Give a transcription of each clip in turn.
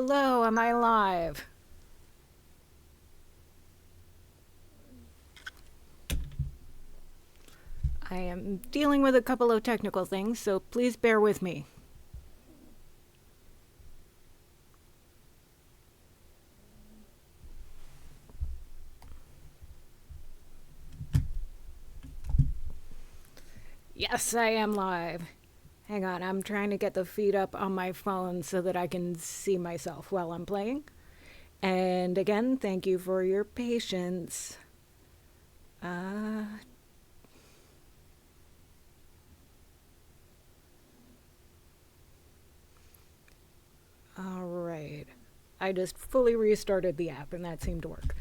Hello, am I live? I am dealing with a couple of technical things, so please bear with me. Yes, I am live. Hang on, I'm trying to get the feed up on my phone so that I can see myself while I'm playing. And again, thank you for your patience. All right. I just fully restarted the app and that seemed to work.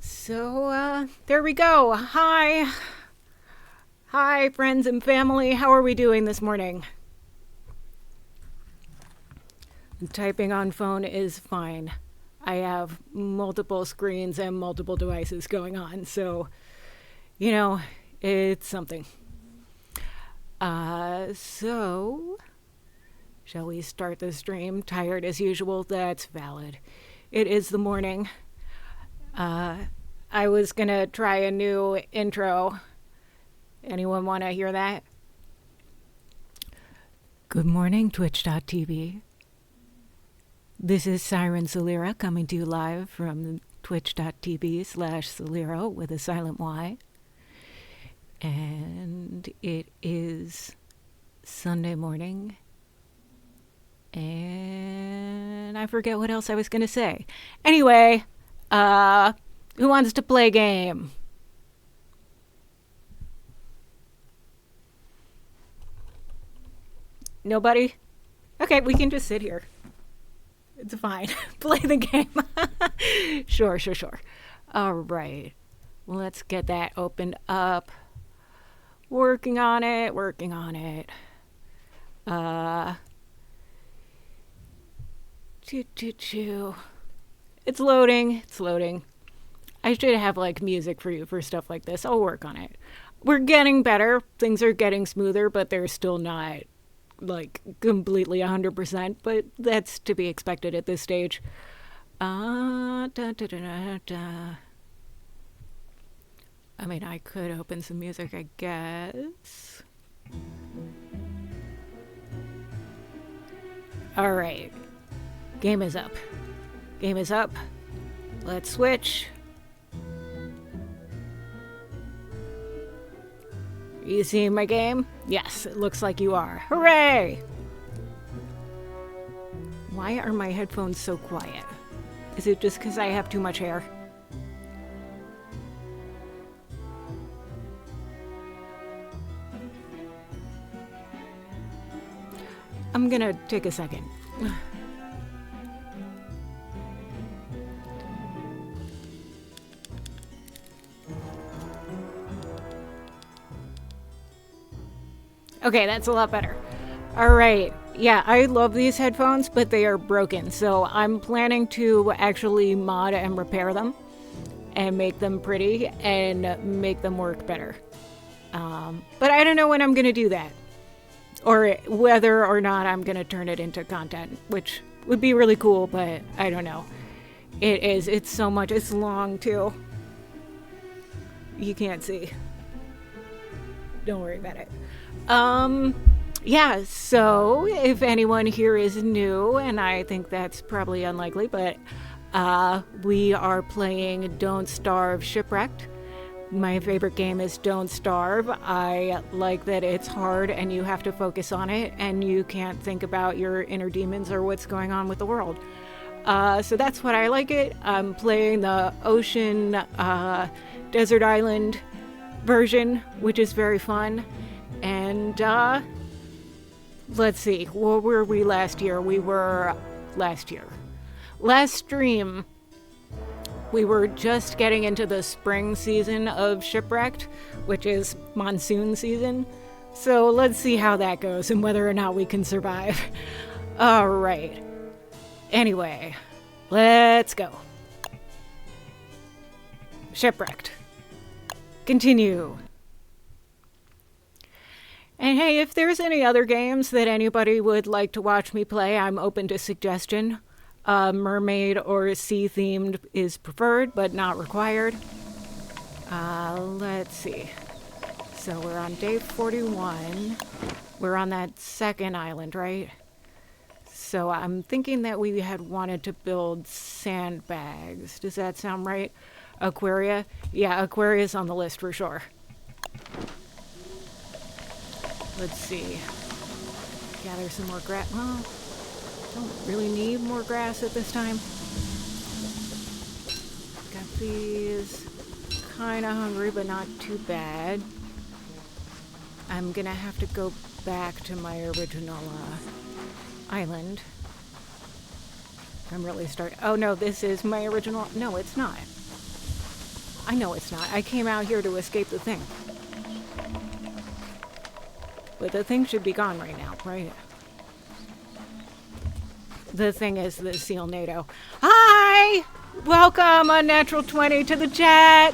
So, there we go. Hi. Hi, friends and family. How are we doing this morning? Typing on phone is fine. I have multiple screens and multiple devices going on, so, you know, it's something. So, shall we start the stream? Tired as usual? That's valid. It is the morning. I was gonna try a new intro. Anyone want to hear that? Good morning, Twitch.tv. This is Siren Solera coming to you live from twitch.tv/Solero with a silent Y. And it is Sunday morning. And I forget what else I was going to say. Anyway, who wants to play a game? Nobody? Okay, we can just sit here. It's fine. Play the game. Sure. All right. Let's get that opened up. Working on it. It's loading. I should have like music for you for stuff like this. I'll work on it. We're getting better. Things are getting smoother, but they're still not like completely 100%, but that's to be expected at this stage. I mean, I could open some music, I guess. All right. Game is up. Let's switch. You seeing my game? Yes, it looks like you are. Hooray! Why are my headphones so quiet? Is it just because I have too much hair? I'm gonna take a second. Okay, that's a lot better. All right. Yeah, I love these headphones, but they are broken. So I'm planning to actually mod and repair them and make them pretty and make them work better. But I don't know when I'm going to do that or whether or not I'm going to turn it into content, which would be really cool, but I don't know. It's so much. It's long too. You can't see. Don't worry about it. Yeah, so if anyone here is new, and I think that's probably unlikely, but we are playing Don't Starve Shipwrecked. My favorite game is Don't Starve. I like that it's hard and you have to focus on it and you can't think about your inner demons or what's going on with the world. So that's what I like it. I'm playing the ocean desert island version, which is very fun. And let's see, where were we last year? Last stream, we were just getting into the spring season of Shipwrecked, which is Monsoon season. So let's see how that goes and whether or not we can survive. All right. Anyway, let's go. Shipwrecked. Continue. And hey, if there's any other games that anybody would like to watch me play, I'm open to suggestion. Mermaid or sea themed is preferred, but not required. Let's see. So we're on day 41. We're on that second island, right? So I'm thinking that we had wanted to build sandbags. Does that sound right? Aquaria? Yeah, Aquaria's on the list for sure. Let's see. Gather some more grass. Well, don't really need more grass at this time. Got these. Kind of hungry, but not too bad. I'm gonna have to go back to my original island. I'm really starting. Oh no, this is my original. No, it's not. I know it's not. I came out here to escape the thing. But the thing should be gone right now, right? The thing is the seal NATO. Hi! Welcome, Unnatural 20, to the chat.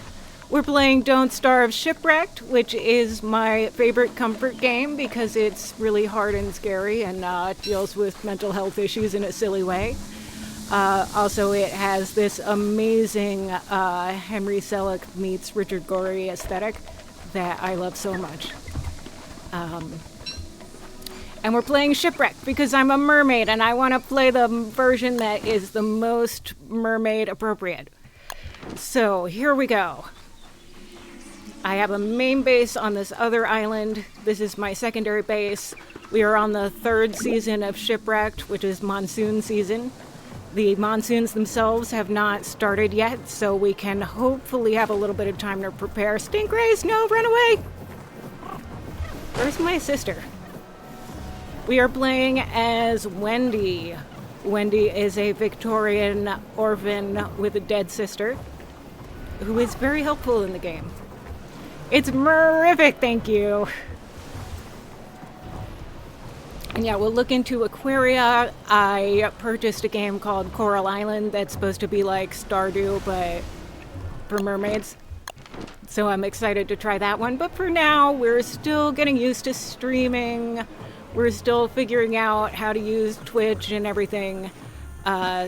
We're playing Don't Starve Shipwrecked, which is my favorite comfort game because it's really hard and scary and deals with mental health issues in a silly way. Also, it has this amazing Henry Selick meets Richard Gorey aesthetic that I love so much. And we're playing Shipwrecked because I'm a mermaid and I want to play the version that is the most mermaid appropriate. So here we go. I have a main base on this other island. This is my secondary base. We are on the 3rd season of Shipwrecked, which is monsoon season. The monsoons themselves have not started yet, so we can hopefully have a little bit of time to prepare. Stingrays, no, run away! Where's my sister? We are playing as Wendy. Wendy is a Victorian orphan with a dead sister who is very helpful in the game. It's terrific, thank you. And yeah, we'll look into Aquaria. I purchased a game called Coral Island that's supposed to be like Stardew, but for mermaids. So I'm excited to try that one. But for now, we're still getting used to streaming. We're still figuring out how to use Twitch and everything.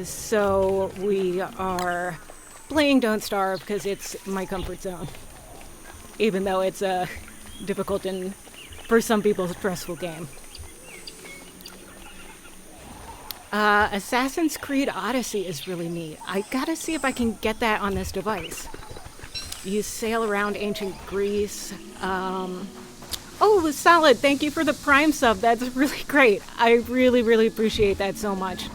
So we are playing Don't Starve because it's my comfort zone. Even though it's a difficult and, for some people, stressful game. Assassin's Creed Odyssey is really neat. I gotta see if I can get that on this device. You sail around ancient Greece. Oh, Solid, thank you for the Prime sub. That's really great. I really, really appreciate that so much.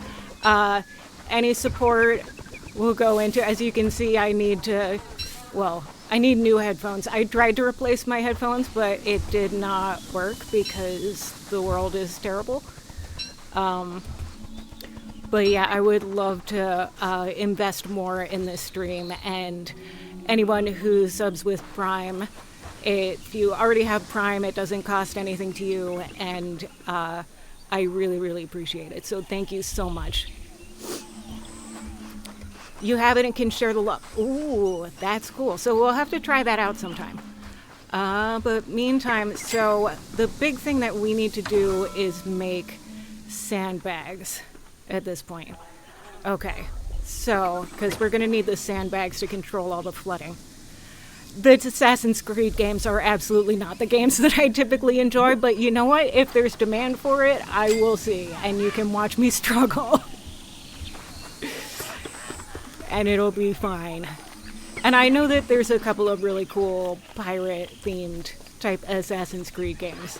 Any support will go into, as you can see, I need new headphones. I tried to replace my headphones, but it did not work because the world is terrible. But yeah, I would love to invest more in this stream, and anyone who subs with Prime, if you already have Prime, it doesn't cost anything to you, and I really, really appreciate it. So thank you so much. You have it and can share the love. Ooh, that's cool. So we'll have to try that out sometime. But meantime, so the big thing that we need to do is make sandbags at this point. Okay, so, because we're going to need the sandbags to control all the flooding. The Assassin's Creed games are absolutely not the games that I typically enjoy, but you know what? If there's demand for it, I will see, and you can watch me struggle. And it'll be fine. And I know that there's a couple of really cool pirate-themed type Assassin's Creed games.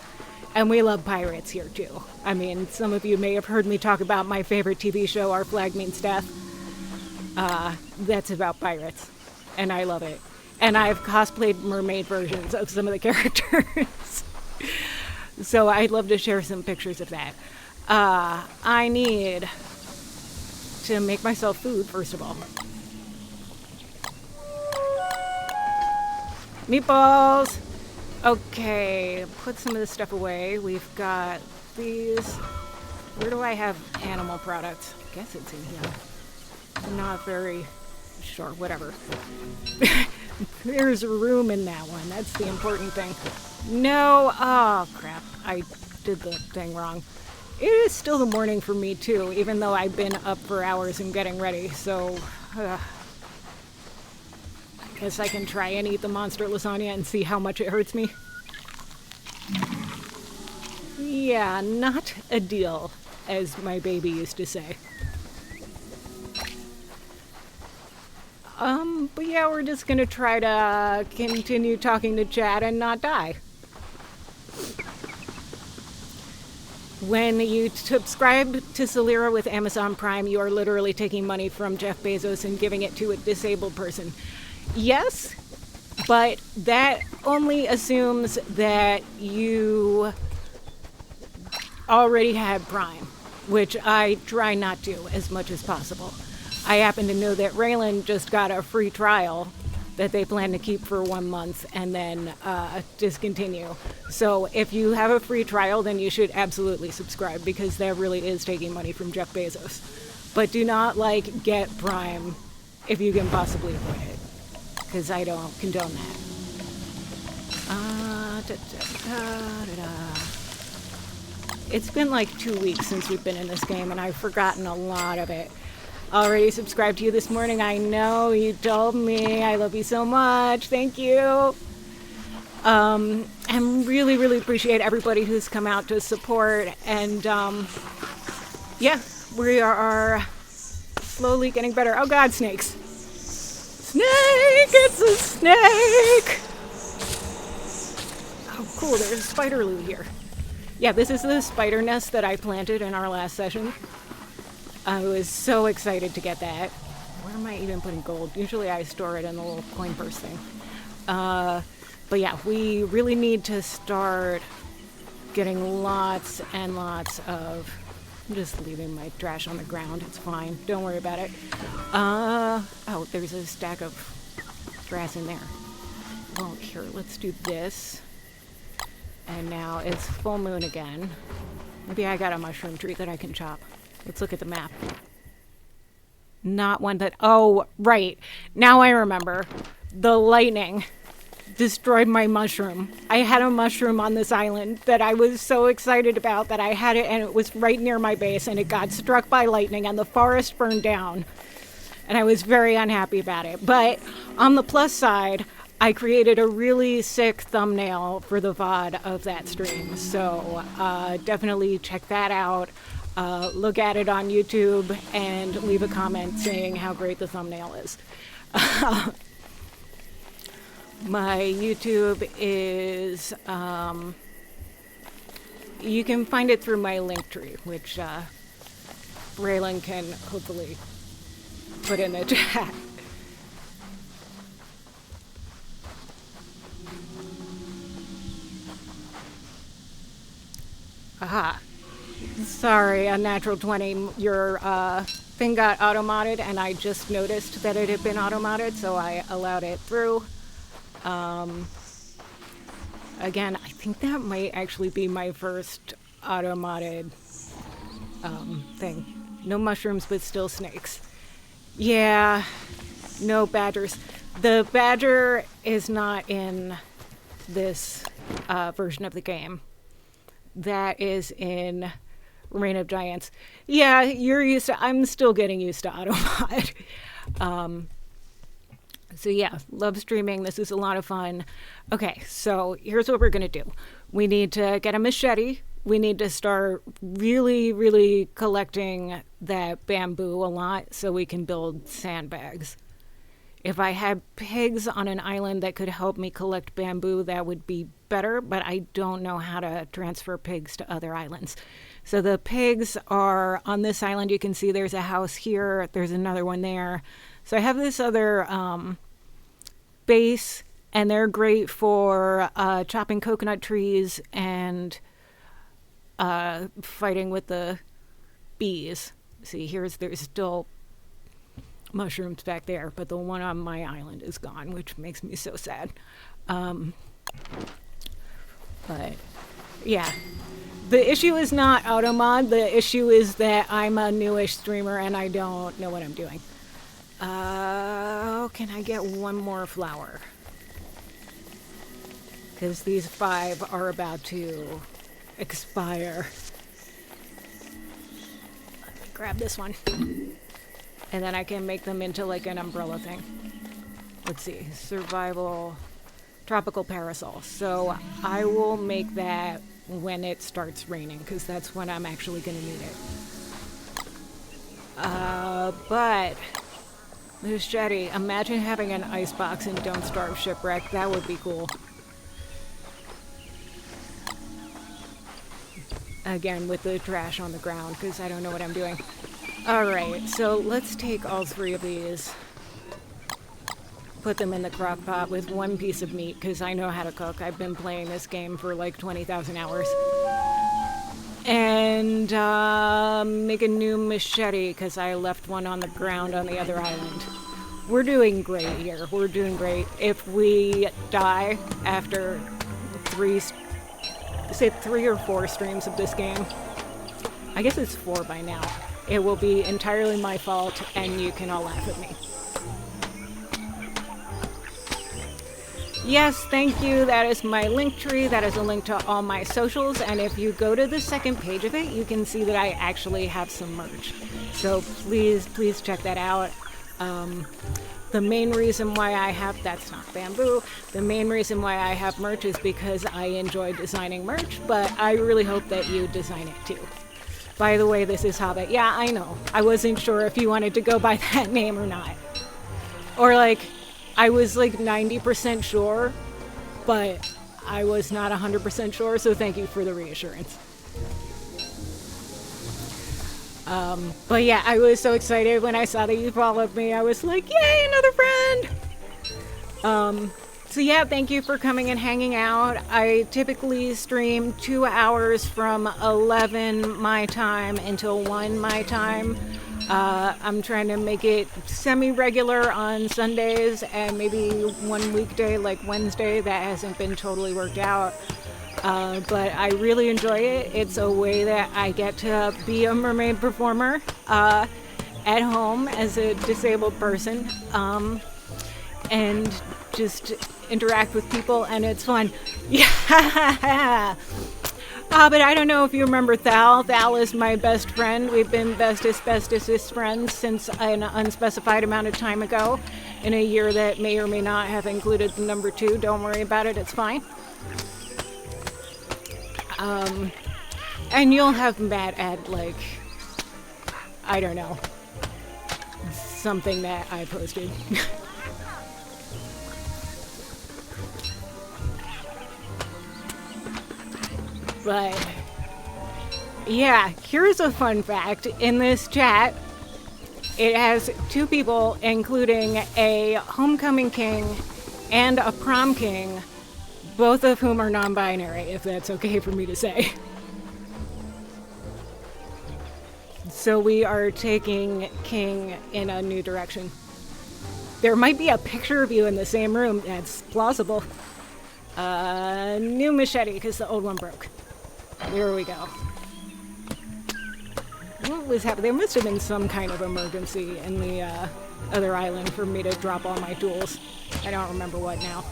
And we love pirates here, too. I mean, some of you may have heard me talk about my favorite TV show, Our Flag Means Death. That's about pirates. And I love it. And I've cosplayed mermaid versions of some of the characters. So I'd love to share some pictures of that. I need to make myself food, first of all. Meatballs! Okay, put some of this stuff away. We've got these. Where do I have animal products? I guess it's in here. I'm not very sure. Whatever. There's room in that one. That's the important thing. No, oh crap, I did the thing wrong. It is still the morning for me too, even though I've been up for hours and getting ready, so I guess I can try and eat the monster lasagna and see how much it hurts me. Yeah, not a deal, as my baby used to say. But yeah, we're just gonna try to continue talking to Chad and not die. When you subscribe to Solera with Amazon Prime, you are literally taking money from Jeff Bezos and giving it to a disabled person. Yes, but that only assumes that you already had Prime, which I try not to as much as possible. I happen to know that Raylan just got a free trial that they plan to keep for 1 month and then discontinue. So if you have a free trial, then you should absolutely subscribe, because that really is taking money from Jeff Bezos. But do not get Prime if you can possibly avoid it, because I don't condone that. It's been like 2 weeks since we've been in this game, and I've forgotten a lot of it. Already subscribed to you this morning. I know, you told me. I love you so much. Thank you. And really, really appreciate everybody who's come out to support. And yeah, we are slowly getting better. Oh God, snakes. Snake! It's a snake! Oh cool, there's a spider loot here. Yeah, this is the spider nest that I planted in our last session. I was so excited to get that. Where am I even putting gold? Usually I store it in the little coin purse thing. But yeah, we really need to start getting lots and lots of... I'm just leaving my trash on the ground. It's fine. Don't worry about it. Oh, there's a stack of grass in there. Well, here, let's do this. And now it's full moon again. Maybe I got a mushroom tree that I can chop. Let's look at the map. Not one that... Oh, right. Now I remember. The lightning destroyed my mushroom. I had a mushroom on this island that I was so excited about, that I had it and it was right near my base, and it got struck by lightning and the forest burned down. And I was very unhappy about it. But on the plus side, I created a really sick thumbnail for the VOD of that stream. So definitely check that out. Look at it on YouTube and leave a comment saying how great the thumbnail is. My YouTube is, you can find it through my link tree, which Raylan can hopefully put in the chat. Aha. Sorry, Unnatural 20, your thing got auto-modded, and I just noticed that it had been auto-modded, so I allowed it through. Again, I think that might actually be my first auto-modded thing. No mushrooms, but still snakes. Yeah, no badgers. The badger is not in this version of the game. That is in Reign of Giants. Yeah, you're used to... I'm still getting used to auto-mod. So yeah, love streaming. This is a lot of fun. Okay, so here's what we're going to do. We need to get a machete. We need to start really, really collecting that bamboo a lot so we can build sandbags. If I had pigs on an island that could help me collect bamboo, that would be better, but I don't know how to transfer pigs to other islands. So the pigs are on this island. You can see there's a house here. There's another one there. So I have this other base, and they're great for chopping coconut trees and fighting with the bees. See, there's still mushrooms back there, but the one on my island is gone, which makes me so sad. But yeah, the issue is not automod. The issue is that I'm a newish streamer and I don't know what I'm doing. Can I get one more flower? because these 5 are about to expire. Let me grab this one. And then I can make them into like an umbrella thing. Let's see, survival, tropical parasol. So I will make that when it starts raining, because that's when I'm actually going to need it. But machete, imagine having an icebox in Don't Starve Shipwrecked. That would be cool. Again, with the trash on the ground, because I don't know what I'm doing. Alright, so let's take all 3 of these, put them in the crock pot with 1 piece of meat, because I know how to cook. I've been playing this game for like 20,000 hours. And make a new machete, because I left one on the ground on the other island. We're doing great here. We're doing great. If we die after 3 or 4 streams of this game, I guess it's 4 by now, it will be entirely my fault, and you can all laugh at me. Yes, thank you. That is my link tree. That is a link to all my socials. And if you go to the second page of it, you can see that I actually have some merch. So please, please check that out. The main reason why I have, that's not bamboo, the main reason why I have merch is because I enjoy designing merch, but I really hope that you design it too. By the way, this is Hobbit. Yeah, I know. I wasn't sure if you wanted to go by that name or not. Or like, I was like 90% sure, but I was not 100% sure, so thank you for the reassurance. But yeah, I was so excited when I saw that you followed me. I was like, yay, another friend! So yeah, thank you for coming and hanging out. I typically stream 2 hours from 11 my time until 1 my time. I'm trying to make it semi-regular on Sundays and maybe 1 weekday like Wednesday. That hasn't been totally worked out. But I really enjoy it. It's a way that I get to be a mermaid performer at home as a disabled person and just interact with people, and it's fun. Yeah. But I don't know if you remember Thal. Thal is my best friend. We've been bestest friends since an unspecified amount of time ago, in a year that may or may not have included the number 2. Don't worry about it, it's fine. And you'll have Matt add, like, I don't know, something that I posted. But yeah, here's a fun fact. In this chat, it has 2 people, including a homecoming king and a prom king, both of whom are non-binary, if that's okay for me to say. So we are taking King in a new direction. There might be a picture of you in the same room. That's plausible. New machete, because the old one broke. There we go. What was happening? There must have been some kind of emergency in the other island for me to drop all my tools. I don't remember what now.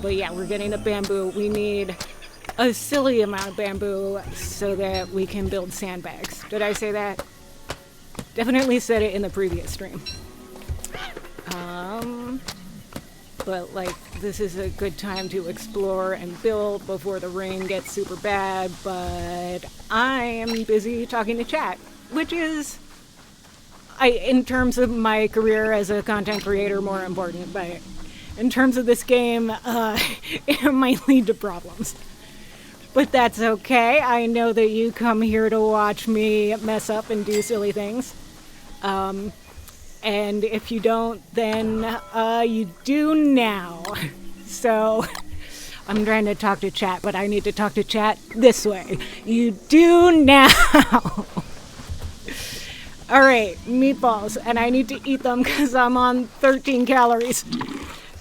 But yeah, we're getting the bamboo. We need a silly amount of bamboo so that we can build sandbags. Did I say that? Definitely said it in the previous stream. But like, this is a good time to explore and build before the rain gets super bad, but I am busy talking to chat, which is, in terms of my career as a content creator, more important, but in terms of this game, it might lead to problems. But that's okay. I know that you come here to watch me mess up and do silly things. And if you don't, then you do now. So I'm trying to talk to chat, but I need to talk to chat this way. You do now. All right, meatballs, and I need to eat them because I'm on 13 calories.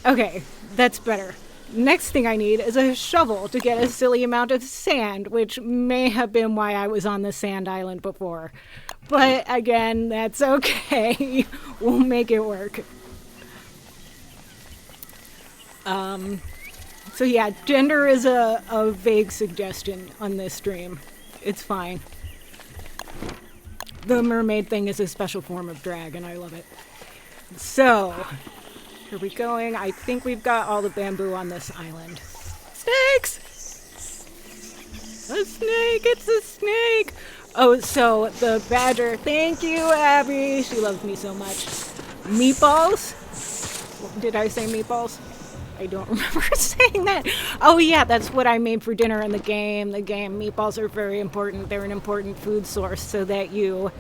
Okay, that's better. Next thing I need is a shovel to get a silly amount of sand, which may have been why I was on the sand island before. But again, that's okay. We'll make it work. So yeah, gender is a vague suggestion on this stream. It's fine. The mermaid thing is a special form of drag, and I love it. So, here we going. I think we've got all the bamboo on this island. Snakes! A snake! It's a snake! Oh, so the badger. Thank you, Abby. She loves me so much. Meatballs? Did I say meatballs? I don't remember saying that. Oh yeah, that's what I made for dinner in the game. The game meatballs are very important. They're an important food source so that you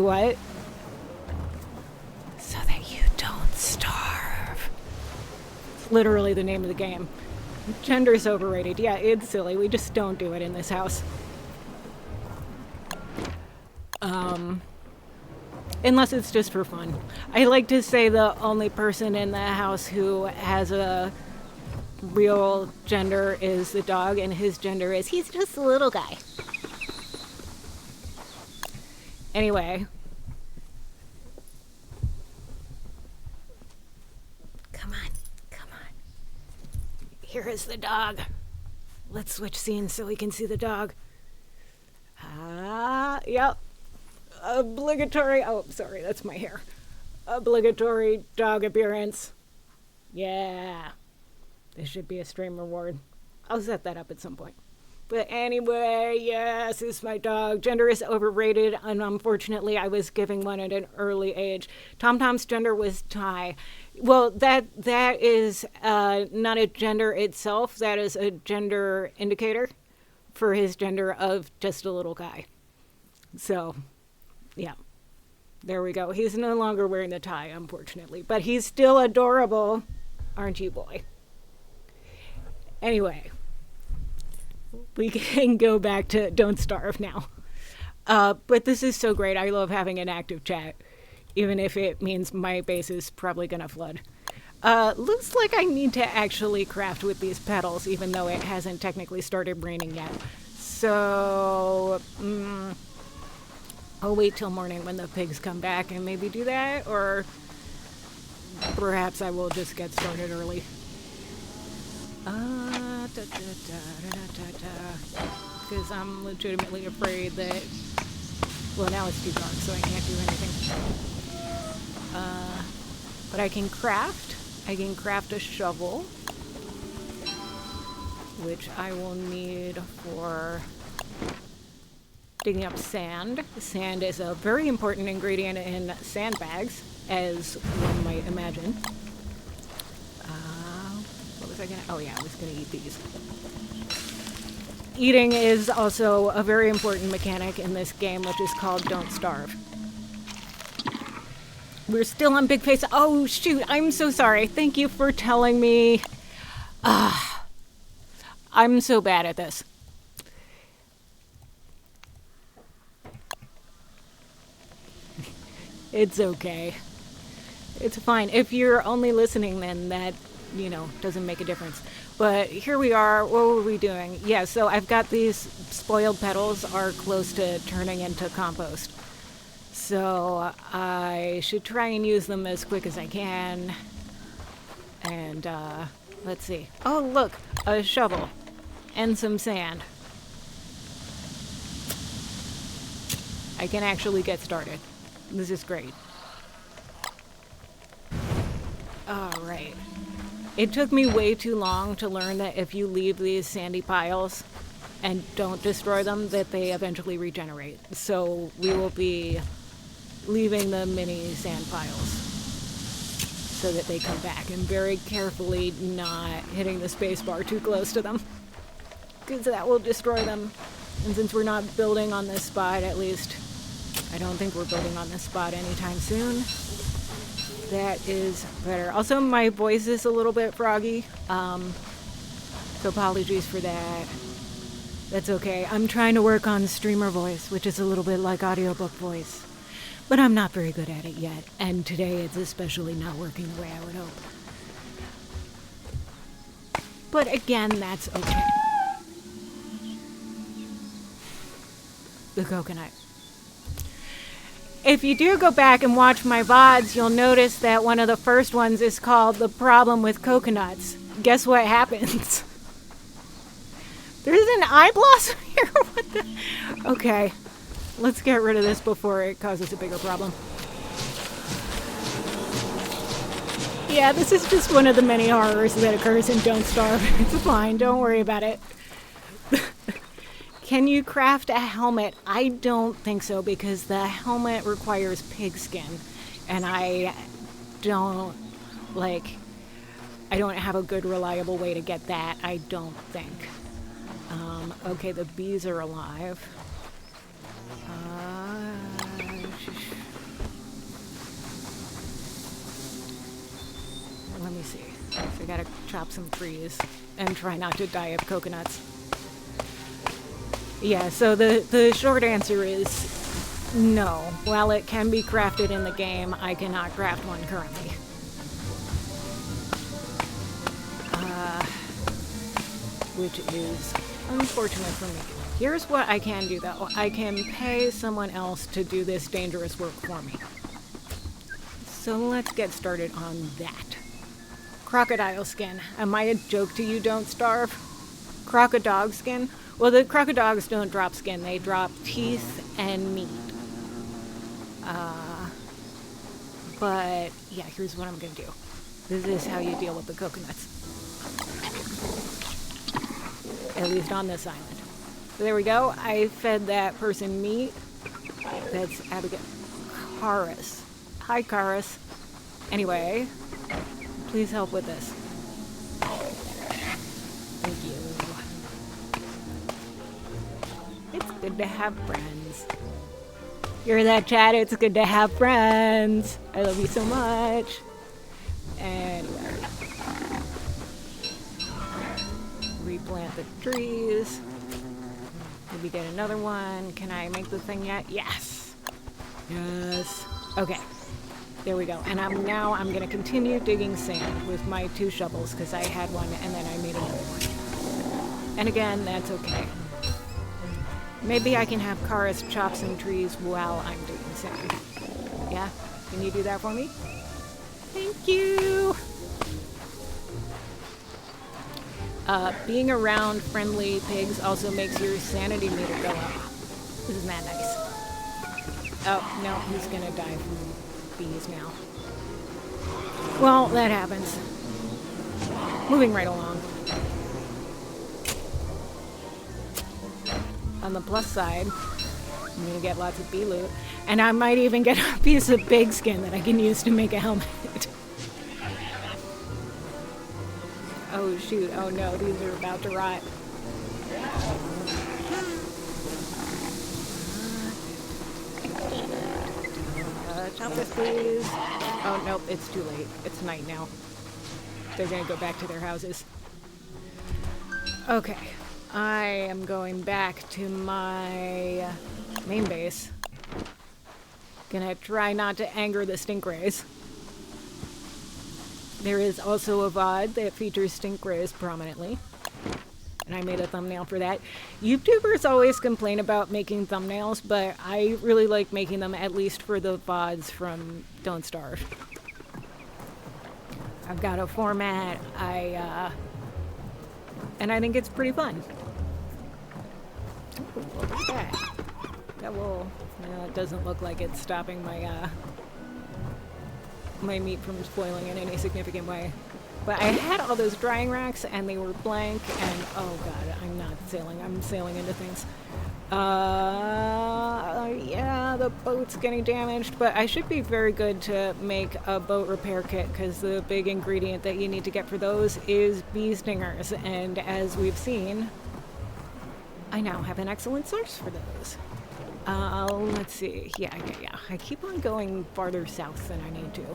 what? So that you don't starve. It's literally the name of the game. Gender's overrated. Yeah, it's silly. We just don't do it in this house. Unless it's just for fun. I like to say the only person in the house who has a real gender is the dog, and his gender is he's just a little guy. Anyway. Come on. Here is the dog. Let's switch scenes so we can see the dog. Yep. Obligatory, oh, sorry, that's my hair. Obligatory dog appearance. Yeah. This should be a stream reward. I'll set that up at some point. But anyway, yes, it's my dog. Gender is overrated, and unfortunately, I was giving one at an early age. TomTom's gender was Thai. Well, that is not a gender itself. That is a gender indicator for his gender of just a little guy. So, yeah. There we go. He's no longer wearing the tie, unfortunately. But he's still adorable. Aren't you, boy? Anyway. We can go back to Don't Starve now. But this is so great. I love having an active chat. Even if it means my base is probably going to flood. Looks like I need to actually craft with these petals, even though it hasn't technically started raining yet. So... I'll wait till morning when the pigs come back and maybe do that, or perhaps I will just get started early. Because I'm legitimately afraid that, well, now it's too dark, so I can't do anything. But I can craft a shovel, which I will need for digging up sand. Sand is a very important ingredient in sandbags, as one might imagine. What was I gonna? Oh yeah, I was gonna eat these. Eating is also a very important mechanic in this game, which is called Don't Starve. We're still on Big Face. Oh shoot, I'm so sorry. Thank you for telling me. I'm so bad at this. It's okay. It's fine. If you're only listening, then that, doesn't make a difference. But here we are. What were we doing? Yeah, so I've got these spoiled petals are close to turning into compost. So I should try and use them as quick as I can. And, let's see. Oh, look, a shovel and some sand. I can actually get started. This is great. Alright. It took me way too long to learn that if you leave these sandy piles and don't destroy them, that they eventually regenerate. So we will be leaving the mini sand piles so that they come back, and very carefully not hitting the space bar too close to them, because that will destroy them. And since we're not building on this spot, at least I don't think we're building on this spot anytime soon. That is better. Also, my voice is a little bit froggy, so apologies for that. That's okay. I'm trying to work on streamer voice, which is a little bit like audiobook voice. But I'm not very good at it yet, and today it's especially not working the way I would hope. But again, that's okay. The coconut. If you do go back and watch my VODs, you'll notice that one of the first ones is called The Problem with Coconuts. Guess what happens? There's an eye blossom here? What the? Okay. Let's get rid of this before it causes a bigger problem. Yeah, this is just one of the many horrors that occurs in Don't Starve. It's fine, don't worry about it. Can you craft a helmet? I don't think so, because the helmet requires pigskin. And I don't have a good, reliable way to get that, I don't think. Okay, the bees are alive. Let me see. So I gotta chop some trees and try not to die of coconuts. Yeah, so the short answer is no. While it can be crafted in the game, I cannot craft one currently. Which is unfortunate for me. Here's what I can do though. I can pay someone else to do this dangerous work for me. So let's get started on that. Crocodile skin. Am I a joke to you, Don't Starve? Crocodile skin? Well, the crocodiles don't drop skin. They drop teeth and meat. But yeah, here's what I'm gonna do. This is how you deal with the coconuts. At least on this island. So there we go. I fed that person meat. That's Abigail. Karis. Hi, Karis. Anyway, please help with this. Thank you. It's good to have friends. Hear that, chat? It's good to have friends. I love you so much. Anyway. Replant the trees. Maybe get another one. Can I make the thing yet? Yes. Yes. Okay. There we go. And I'm gonna continue digging sand with my 2 shovels because I had one and then I made another one. And again, that's okay. Maybe I can have Karis chop some trees while I'm digging sand. Yeah? Can you do that for me? Thank you! Being around friendly pigs also makes your sanity meter go up. Isn't that nice? Oh, no, he's gonna die from bees now. Well, that happens. Moving right along. On the plus side, I'm gonna get lots of bee loot. And I might even get a piece of pig skin that I can use to make a helmet. Oh shoot, oh no, these are about to rot. Chop this please. Oh nope, it's too late. It's night now. They're gonna go back to their houses. Okay, I am going back to my main base. Gonna try not to anger the stingrays. There is also a VOD that features stingrays prominently. And I made a thumbnail for that. YouTubers always complain about making thumbnails, but I really like making them, at least for the VODs from Don't Starve. I've got a format, and I think it's pretty fun. Ooh, what was that? That will, no, it doesn't look like it's stopping my, my meat from spoiling in any significant way. But I had all those drying racks and they were blank and oh god, I'm not sailing. I'm sailing into things. Yeah, the boat's getting damaged, but I should be very good to make a boat repair kit because the big ingredient that you need to get for those is bee stingers. And as we've seen, I now have an excellent source for those. Let's see. Yeah. I keep on going farther south than I need to.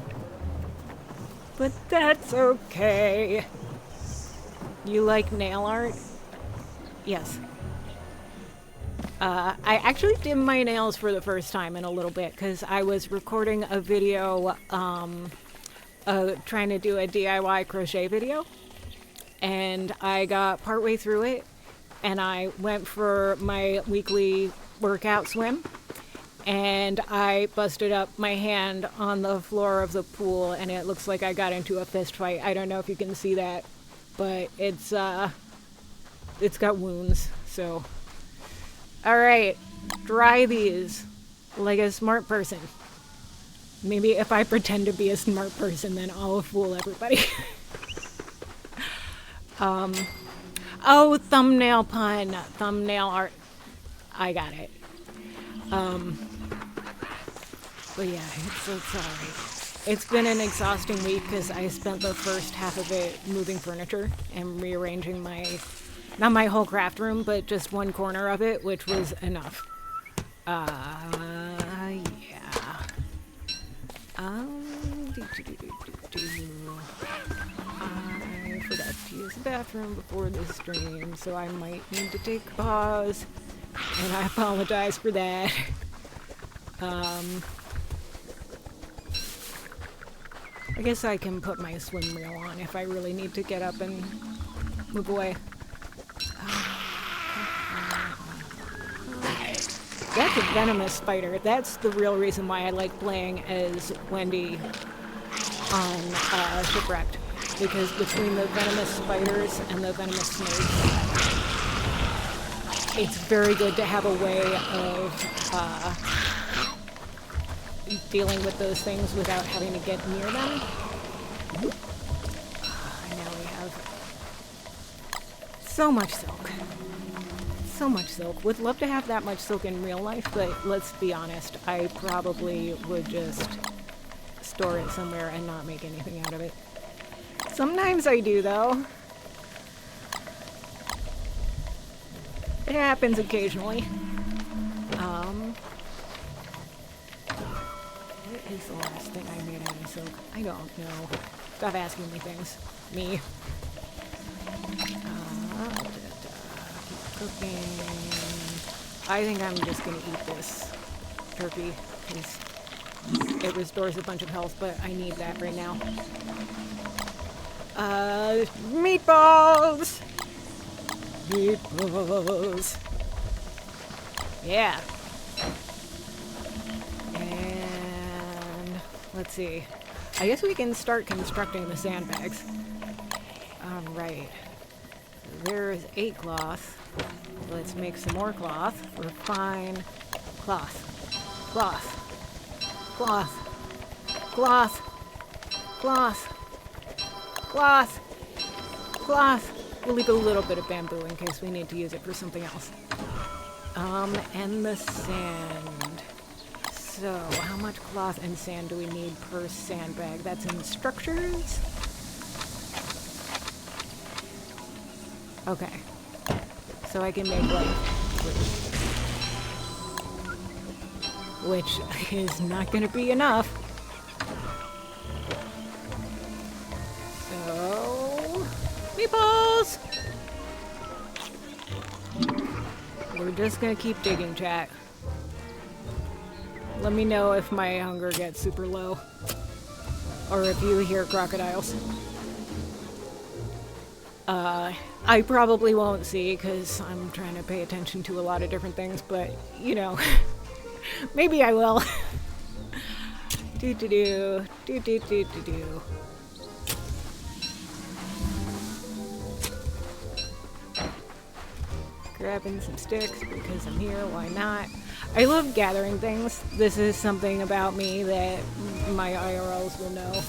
But that's okay. You like nail art? Yes. I actually did my nails for the first time in a little bit because I was recording a video trying to do a DIY crochet video. And I got partway through it and I went for my weekly workout swim. and I busted up my hand on the floor of the pool, and it looks like I got into a fist fight. I don't know if you can see that, but it's got wounds, so. Alright, dry these like a smart person. Maybe if I pretend to be a smart person, then I'll fool everybody. Oh, thumbnail pun. Thumbnail art. I got it. But yeah, it's alright. It's been an exhausting week because I spent the first half of it moving furniture and rearranging not my whole craft room, but just one corner of it, which was enough. Yeah. I forgot to use the bathroom before this stream, so I might need to take a pause, and I apologize for that. I guess I can put my swim reel on if I really need to get up and move away. That's a venomous spider. That's the real reason why I like playing as Wendy on Shipwrecked. Because between the venomous spiders and the venomous snakes, it's very good to have a way of dealing with those things without having to get near them. Now we have so much silk. So much silk. Would love to have that much silk in real life, but let's be honest, I probably would just store it somewhere and not make anything out of it. Sometimes I do, though. It happens occasionally. What is the last thing I made out of silk? I don't know. Stop asking me things. Me. Cooking. I think I'm just gonna eat this turkey because it restores a bunch of health, but I need that right now. Meatballs! Meatballs. Yeah. And let's see. I guess we can start constructing the sandbags. Alright. There's 8 cloth. Let's make some more cloth. Refine cloth. Cloth. Cloth. Cloth. Cloth. Cloth. Cloth. We'll leave a little bit of bamboo in case we need to use it for something else. And the sand. So, how much cloth and sand do we need per sandbag? That's in structures. Okay. So I can make like 3. Which is not going to be enough. So, meatballs! We're just going to keep digging, chat. Let me know if my hunger gets super low. Or if you hear crocodiles. I probably won't see because I'm trying to pay attention to a lot of different things, but, you know, maybe I will. Do-do-do, do-do-do-do-do. Grabbing some sticks because I'm here, why not? I love gathering things. This is something about me that my IRLs will know.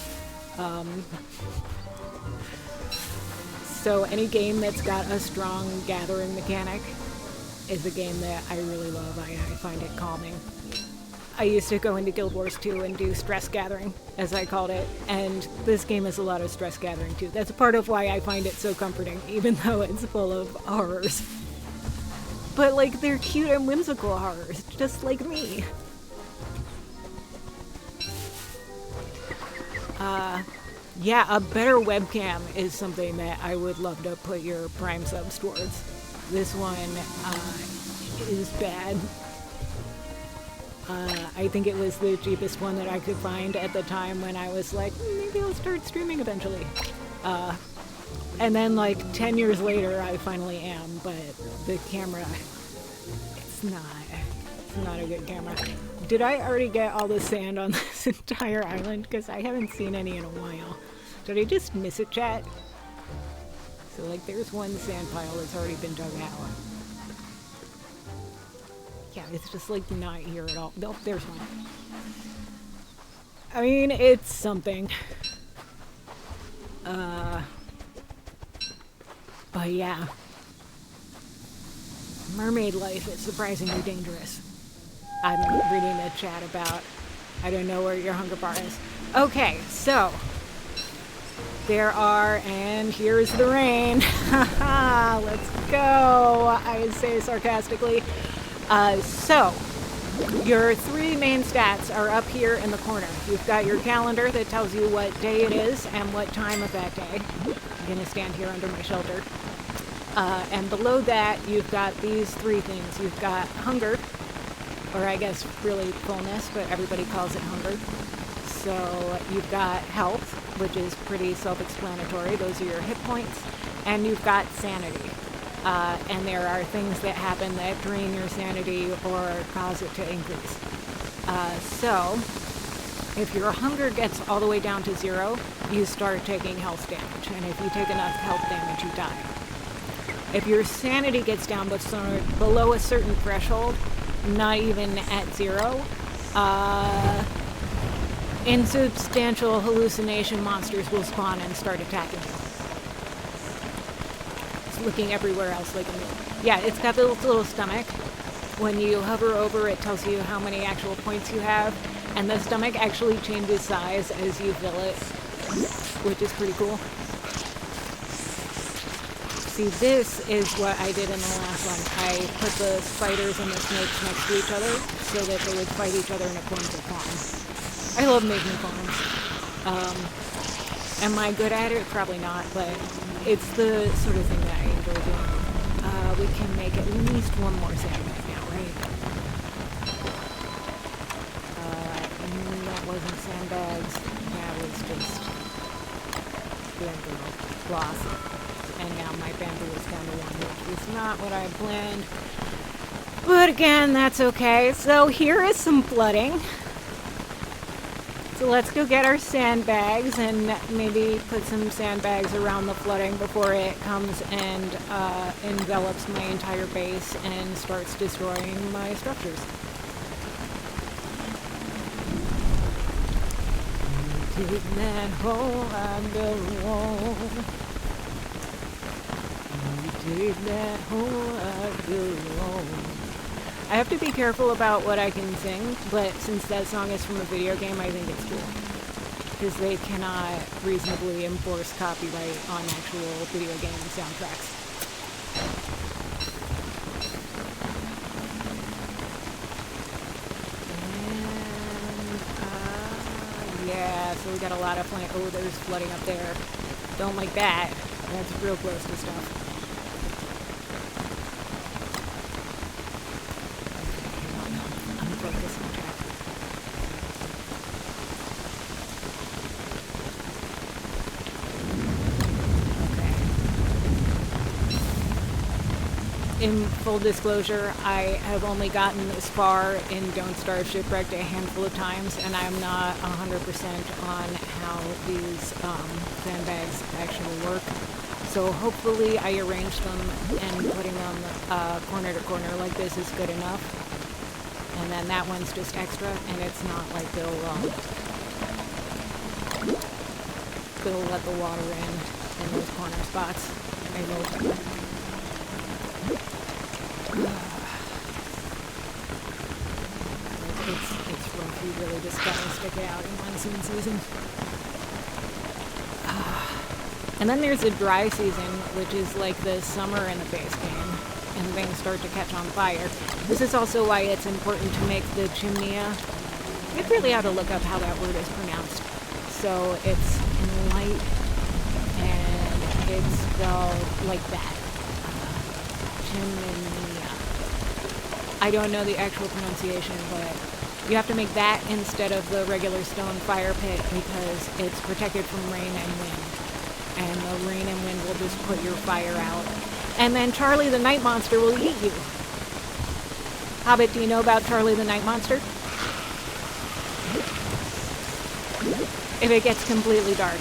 So any game that's got a strong gathering mechanic is a game that I really love. I find it calming. I used to go into Guild Wars 2 and do stress gathering, as I called it, and this game is a lot of stress gathering too. That's part of why I find it so comforting, even though it's full of horrors. But like, they're cute and whimsical horrors, just like me. Yeah, a better webcam is something that I would love to put your Prime subs towards. This one is bad. I think it was the cheapest one that I could find at the time when I was like, maybe I'll start streaming eventually. And then like 10 years later, I finally am, but the camera, it's not a good camera. Did I already get all the sand on this entire island? Because I haven't seen any in a while. Did I just miss it, chat? So, like, there's one sand pile that's already been dug out. Yeah, it's just, like, not here at all. Nope, there's one. I mean, it's something. But yeah. Mermaid life is surprisingly dangerous. I'm reading the chat about, I don't know where your hunger bar is. Okay, so. There are, and here's the rain. Haha, let's go, I say sarcastically. So, your three main stats are up here in the corner. You've got your calendar that tells you what day it is and what time of that day. I'm gonna stand here under my shelter. And below that, you've got these three things. You've got hunger, or I guess really fullness, but everybody calls it hunger. So you've got health, which is pretty self-explanatory. Those are your hit points. And you've got sanity. And there are things that happen that drain your sanity or cause it to increase. So if your hunger gets all the way down to 0, you start taking health damage. And if you take enough health damage, you die. If your sanity gets down below a certain threshold, not even at 0, insubstantial hallucination monsters will spawn and start attacking you. It's looking everywhere else like a mule. Yeah, it's got this little stomach. When you hover over, it tells you how many actual points you have, and the stomach actually changes size as you fill it, which is pretty cool. See, this is what I did in the last one. I put the spiders and the snakes next to each other so that they would fight each other in a cornfield farm. I love making farms. Am I good at it? Probably not, but it's the sort of thing that I enjoy doing. We can make at least one more sandbag now, right? That wasn't sandbags. That was just bamboo cloth. And now my bamboo is down to 1, which is not what I planned. But again, that's okay. So here is some flooding. So let's go get our sandbags and maybe put some sandbags around the flooding before it comes and envelops my entire base and starts destroying my structures. Dig that hole, I built a wall. Dig that hole, I built a wall. I have to be careful about what I can sing, but since that song is from a video game, I think it's cool. Because they cannot reasonably enforce copyright on actual video game soundtracks. And, yeah, so we got a lot of flooding. Oh, there's flooding up there. Don't like that. That's real close to stuff. In full disclosure, I have only gotten this far in Don't Starve Shipwrecked a handful of times, and I'm not 100% on how these sandbags actually work. So hopefully I arrange them and putting them corner to corner like this is good enough. And then that one's just extra, and it's not like they'll let the water in those corner spots. They will. It's rough. You really just gotta stick it out in monsoon season. And then there's a dry season, which is like the summer in the base game, and things start to catch on fire. This is also why it's important to make the chimney. You really ought to look up how that word is pronounced. So it's in light, and it's spelled like that. Chimney. I don't know the actual pronunciation, but you have to make that instead of the regular stone fire pit because it's protected from rain and wind. And the rain and wind will just put your fire out. And then Charlie the Night Monster will eat you. Hobbit, do you know about Charlie the Night Monster? if it gets completely dark,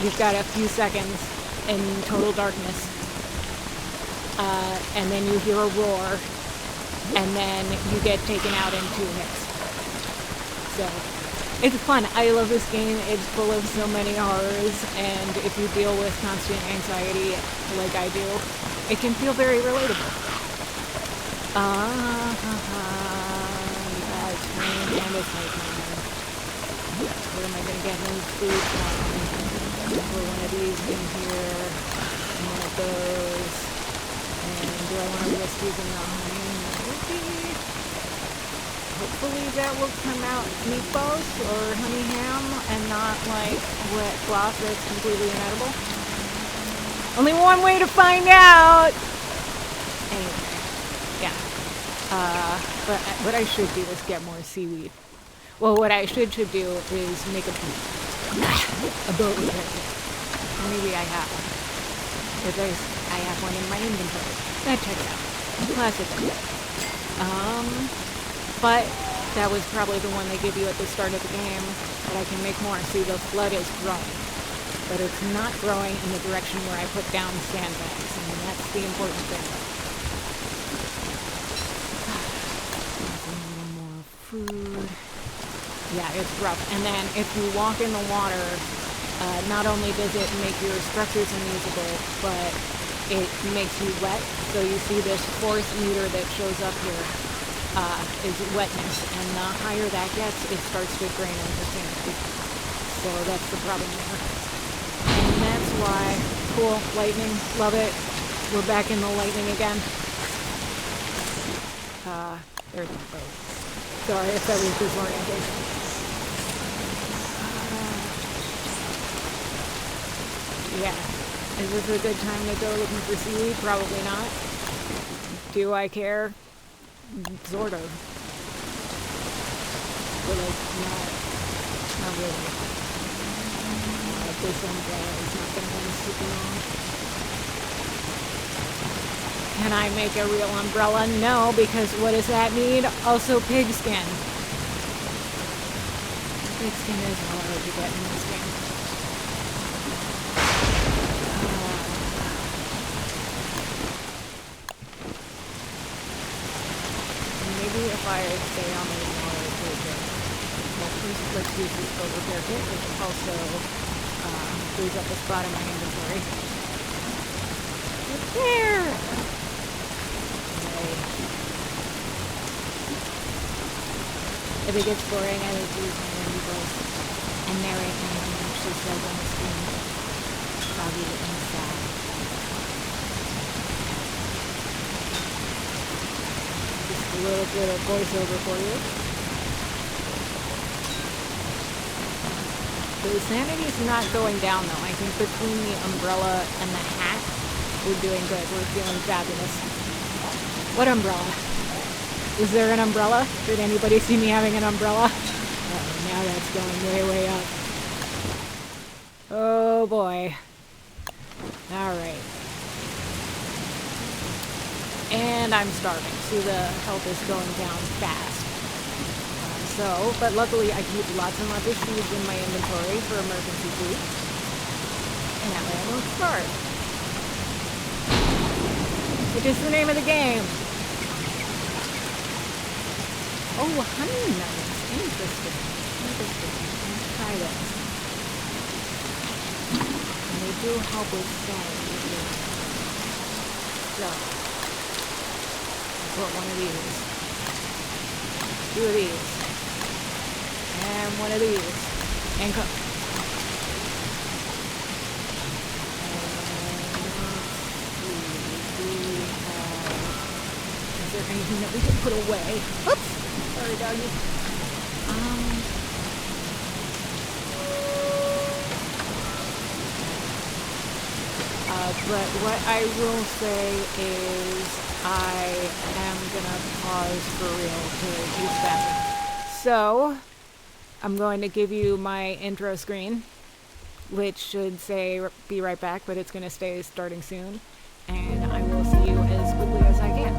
you've got a few seconds in total darkness, and then you hear a roar, and then you get taken out in 2 hits. So, it's fun. I love this game. It's full of so many horrors, and if you deal with constant anxiety like I do, it can feel very relatable. It's raining and it's nighttime. Where am I going to get no food from? Put one of these in here, and one of those. And do I want to risk using the honey? Maybe. Hopefully that will come out meatballs or honey ham and not like wet floss that's completely inedible. Only one way to find out! Anyway, yeah. But what I should do is get more seaweed. Well, what I should do is make a boat. A boat with it. Maybe I have one. Because I have one in my inventory. That checks out. Classic. But that was probably the one they give you at the start of the game. But I can make more. See, the flood is growing. But it's not growing in the direction where I put down sandbags. And that's the important thing. A little more food. Yeah, it's rough. And then if you walk in the water, not only does it make your structures unusable, but it makes you wet. So you see this force meter that shows up here is wetness. And the higher that gets, it starts to drain into sanity. So that's the problem there. And that's why, cool, lightning, love it. We're back in the lightning again. There's the boat. Sorry if that was disorienting. Yeah. Is this a good time to go looking for seaweed? Probably not. Do I care? Sort of. But like, not really. This umbrella is not going to last super long. Can I make a real umbrella? No, because what does that need? Also pigskin. Pigskin is hard to get in this game. Maybe if I stay on the water for a bit. Well, first let's use this boat repair kit, which also frees up a spot in my inventory. Repair! If it gets boring, I like to use my Wendy voice and narrate anything that actually says on the screen. Foggy and sad. Just a little bit of voiceover for you. The sanity's not going down though. I think between the umbrella and the hat, we're doing good. We're feeling fabulous. What umbrella? Is there an umbrella? Did anybody see me having an umbrella? Oh, now that's going way, way up. Oh boy. Alright. And I'm starving. See, the health is going down fast. But luckily I keep lots and lots of seeds in my inventory for emergency food. And that way I won't starve. Which is the name of the game. Oh, honey nuggets. Interesting. Let's try this. And they do help with sanity. So, I'll put one of these. 2 of these. And one of these. And cook. Is there anything that we can put away? Oops! Sorry, doggy. But what I will say is I am gonna pause for real to use the bathroom. So, I'm going to give you my intro screen, which should say be right back, but it's going to stay starting soon. And I will see you as quickly as I can.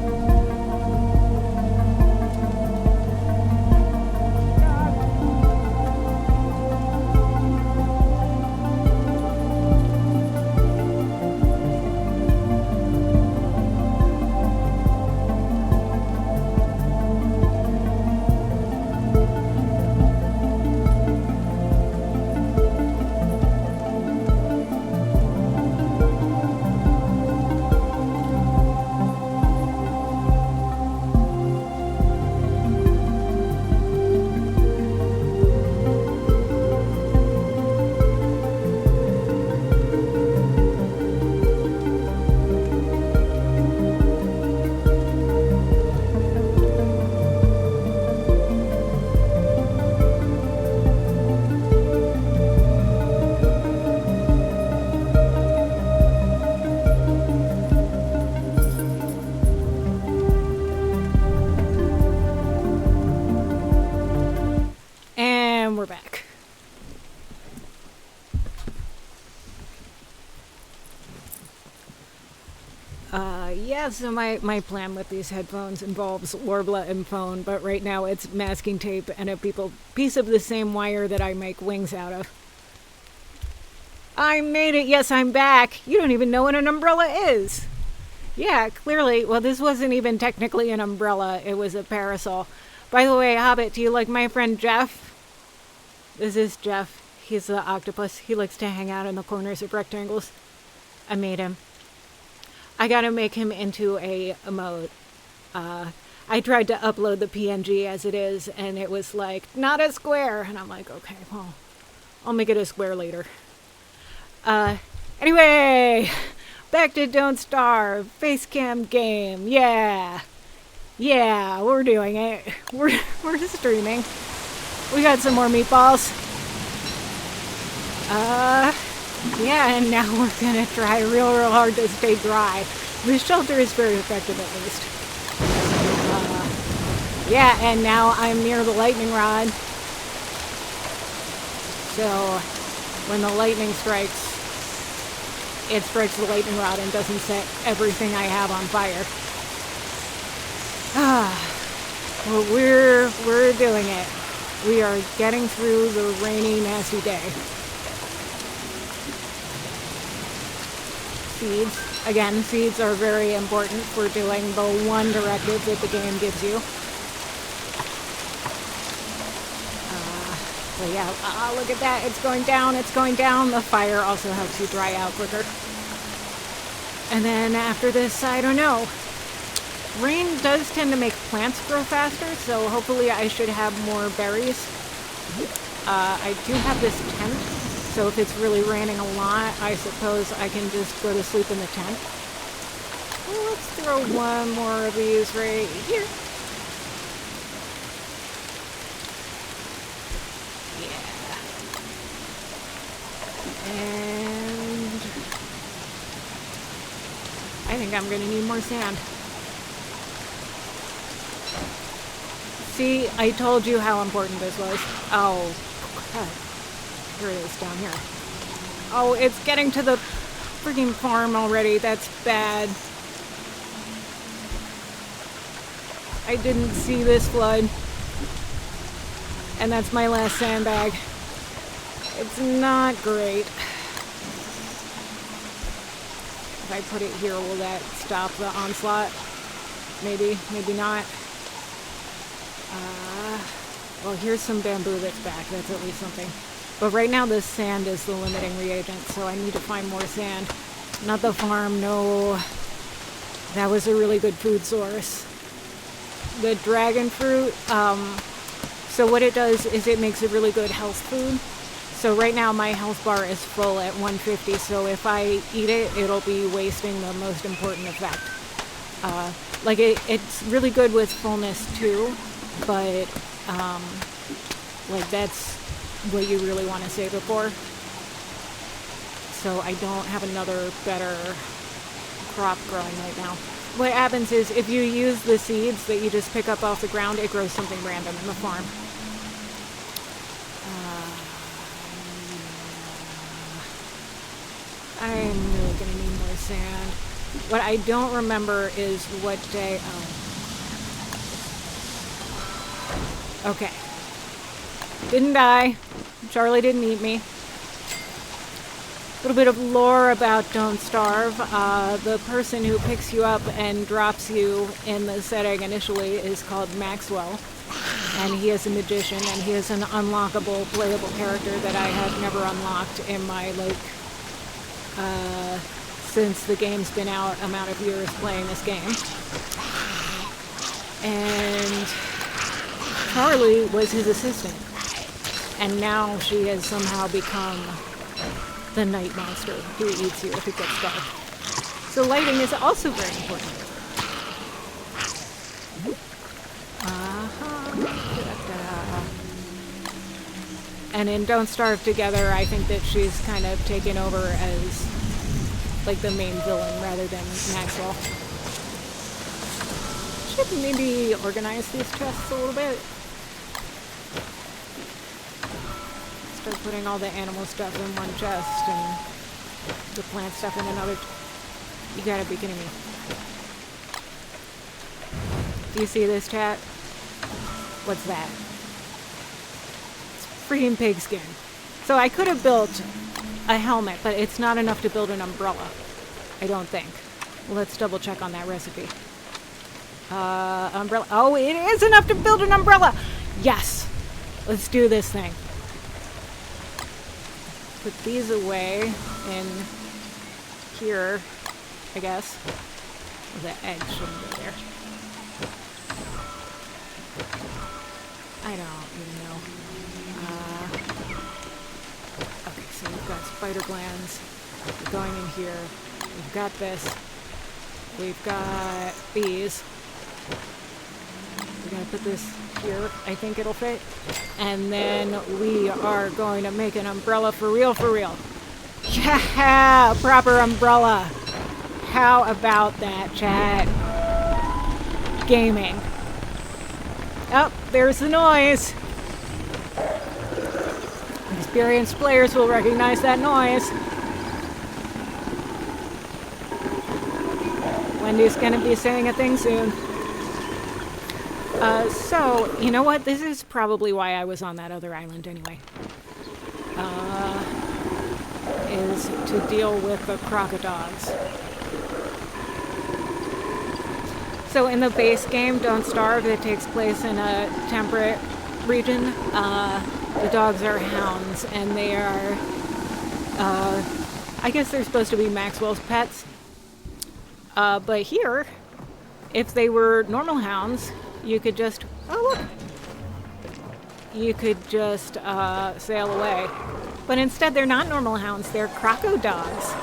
Yeah, so my plan with these headphones involves Warbler and phone, but right now it's masking tape and a piece of the same wire that I make wings out of. I made it! Yes, I'm back! You don't even know what an umbrella is! Yeah, clearly. Well, this wasn't even technically an umbrella. It was a parasol. By the way, Hobbit, do you like my friend Jeff? This is Jeff. He's the octopus. He likes to hang out in the corners of rectangles. I made him. I gotta make him into a emote. I tried to upload the PNG as it is, and it was like, not a square. And I'm like, okay, well, I'll make it a square later. Anyway, back to Don't Starve. Face cam game. Yeah. Yeah, we're doing it. We're streaming. We got some more meatballs. Yeah, and now we're gonna try real hard to stay dry. This shelter is very effective, at least. Yeah, and now I'm near the lightning rod. So, when the lightning strikes, it strikes the lightning rod and doesn't set everything I have on fire. Well, we're doing it. We are getting through the rainy, nasty day. Seeds. Again, seeds are very important for doing the one directive that the game gives you. But yeah, look at that. It's going down. It's going down. The fire also helps you dry out quicker. And then after this, I don't know. Rain does tend to make plants grow faster, so hopefully I should have more berries. I do have this tent. So if it's really raining a lot, I suppose I can just go to sleep in the tent. Well, let's throw one more of these right here. Yeah. And I think I'm going to need more sand. See, I told you how important this was. Oh, God. Here it is down here. Oh, it's getting to the freaking farm already. That's bad. I didn't see this flood. And that's my last sandbag. It's not great. If I put it here, will that stop the onslaught? Maybe, maybe not. Well, here's some bamboo that's back. That's at least something. But right now this sand is the limiting reagent, so I need to find more sand. Not the farm, no. That was a really good food source. The dragon fruit, so what it does is it makes a really good health food. So right now my health bar is full at 150, so if I eat it, it'll be wasting the most important effect. Like it's really good with fullness too, but like that's what you really want to save it for. So I don't have another better crop growing right now. What happens is if you use the seeds that you just pick up off the ground, it grows something random in the farm. I'm really going to need more sand. What I don't remember is what day... Oh. Okay. Didn't die. Charlie didn't eat me. A little bit of lore about Don't Starve. The person who picks you up and drops you in the setting initially is called Maxwell. And he is a magician, and he is an unlockable, playable character that I have never unlocked in my, since the game's been out, amount of years playing this game. And Charlie was his assistant. And now she has somehow become the night monster who eats you if it gets dark. So lighting is also very important. And in Don't Starve Together, I think that she's kind of taken over as like the main villain rather than Maxwell. Should maybe organize these chests a little bit. Start putting all the animal stuff in one chest and the plant stuff in another. You gotta be kidding me. You see this, chat? What's that? It's freaking pigskin. So I could have built a helmet, but it's not enough to build an umbrella. I don't think. Let's double check on that recipe. Umbrella. Oh, it is enough to build an umbrella! Yes! Let's do this thing. Put these away in here, I guess. Oh, the edge shouldn't go there. I don't even know. Okay, so we've got spider glands. We're going in here. We've got this. We've got these. We're going to put this here. I think it'll fit. And then we are going to make an umbrella for real, for real. Yeah! Proper umbrella. How about that, chat? Gaming. Oh, there's the noise. Experienced players will recognize that noise. Wendy's gonna be saying a thing soon. So, you know what? This is probably why I was on that other island anyway. Is to deal with the crocodiles. So in the base game, Don't Starve, that takes place in a temperate region, the dogs are hounds, and they are, I guess they're supposed to be Maxwell's pets. But here, if they were normal hounds, you could just, oh look, you could just sail away. But instead, they're not normal hounds, they're croco-dogs.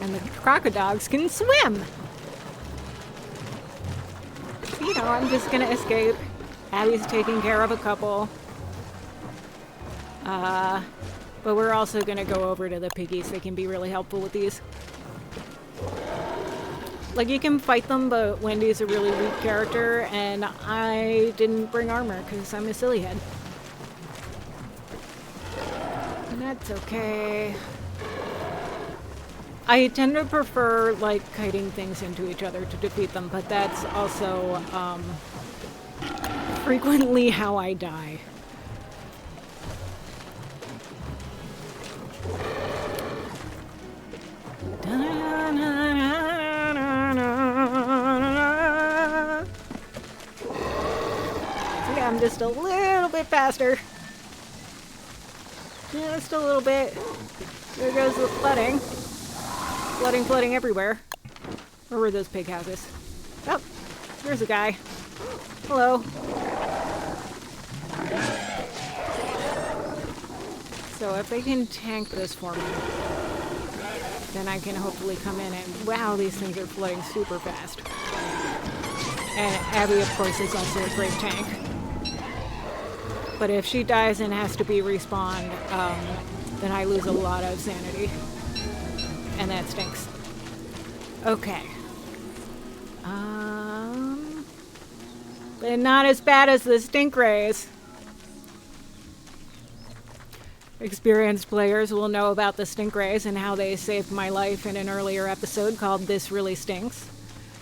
And the crocodogs can swim. You know, I'm just gonna escape. Abby's taking care of a couple. But we're also gonna go over to the piggies. They can be really helpful with these. Like, you can fight them, but Wendy's a really weak character, and I didn't bring armor because I'm a silly head. And that's okay. I tend to prefer, like, kiting things into each other to defeat them, but that's also, frequently how I die. See, I'm just a little bit faster. Just a little bit. There goes the flooding. Flooding everywhere. Where were those pig houses? Oh, there's a guy. Hello. So if they can tank this for me, then I can hopefully come in and, wow, these things are flooding super fast. And Abby, of course, is also a great tank. But if she dies and has to be respawned, then I lose a lot of sanity. And that stinks. Okay. But not as bad as the stink rays. Experienced players will know about the stink rays and how they saved my life in an earlier episode called This Really Stinks.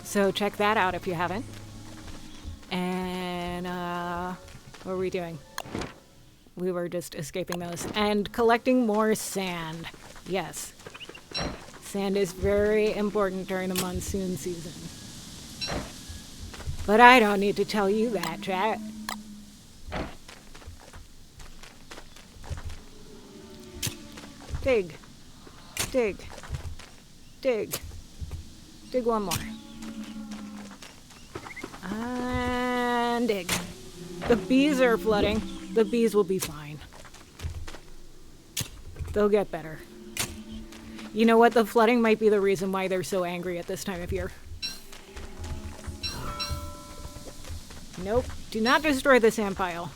So check that out if you haven't. And, what were we doing? We were just escaping those. And collecting more sand. Yes. Sand is very important during the monsoon season. But I don't need to tell you that, chat. Dig. Dig. Dig. Dig one more. And dig. The bees are flooding. The bees will be fine. They'll get better. You know what? The flooding might be the reason why they're so angry at this time of year. Nope. Do not destroy the sand pile.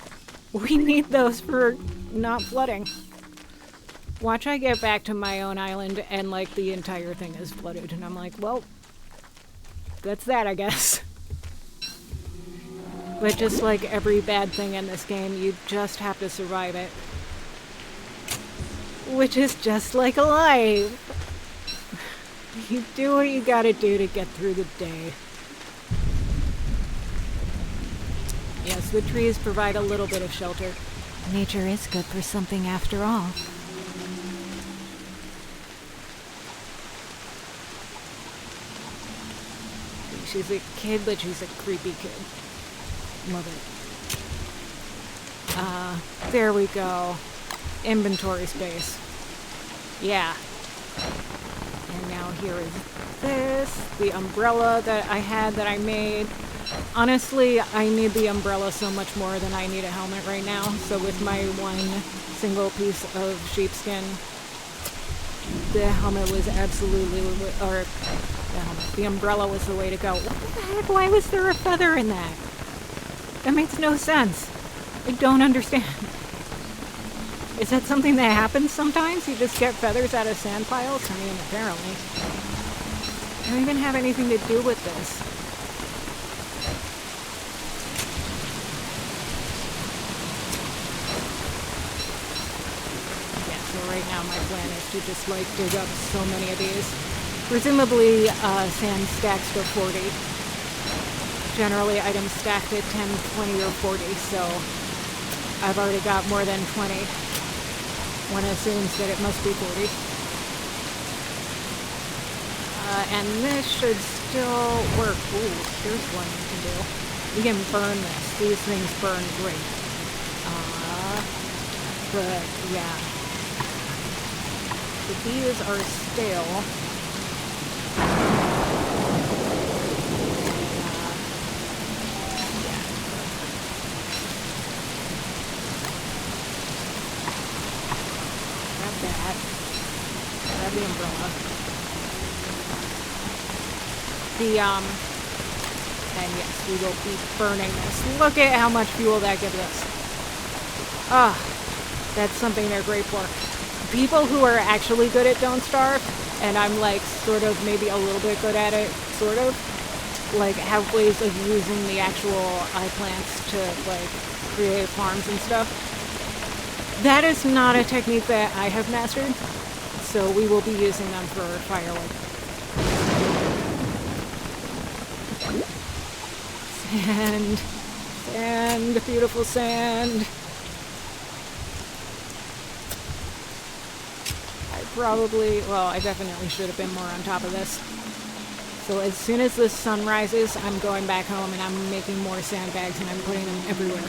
We need those for not flooding. Watch I get back to my own island and, like, the entire thing is flooded. And I'm like, well, that's that, I guess. But just like every bad thing in this game, you just have to survive it. Which is just like life. You do what you gotta do to get through the day. Yes, the trees provide a little bit of shelter. Nature is good for something after all. She's a kid, but she's a creepy kid. Love it. There we go. Inventory space. Yeah. And now here is this. The umbrella that I had that I made. Honestly, I need the umbrella so much more than I need a helmet right now. So with my one single piece of sheepskin, the helmet was absolutely, or the umbrella was the way to go. What the heck? Why was there a feather in that? That makes no sense. I don't understand. Is that something that happens sometimes? You just get feathers out of sand piles? I mean, apparently. I don't even have anything to do with this. Right now my plan is to just like dig up so many of these. Presumably sand stacks to 40. Generally items stacked at 10, 20, or 40, so I've already got more than 20. One assumes that it must be 40. And this should still work. Ooh, here's one we can do. We can burn this. These things burn great. But yeah. The bees are stale. Grab that. Grab the umbrella. And yes, we will be burning this. Look at how much fuel that gives us. Ah, that's something they're great for. People who are actually good at Don't Starve, and I'm like sort of maybe a little bit good at it, sort of, like have ways of using the actual eye plants to like create farms and stuff. That is not a technique that I have mastered, so we will be using them for firewood. Sand, sand, beautiful sand. I definitely should have been more on top of this. So as soon as the sun rises, I'm going back home and I'm making more sandbags and I'm putting them everywhere.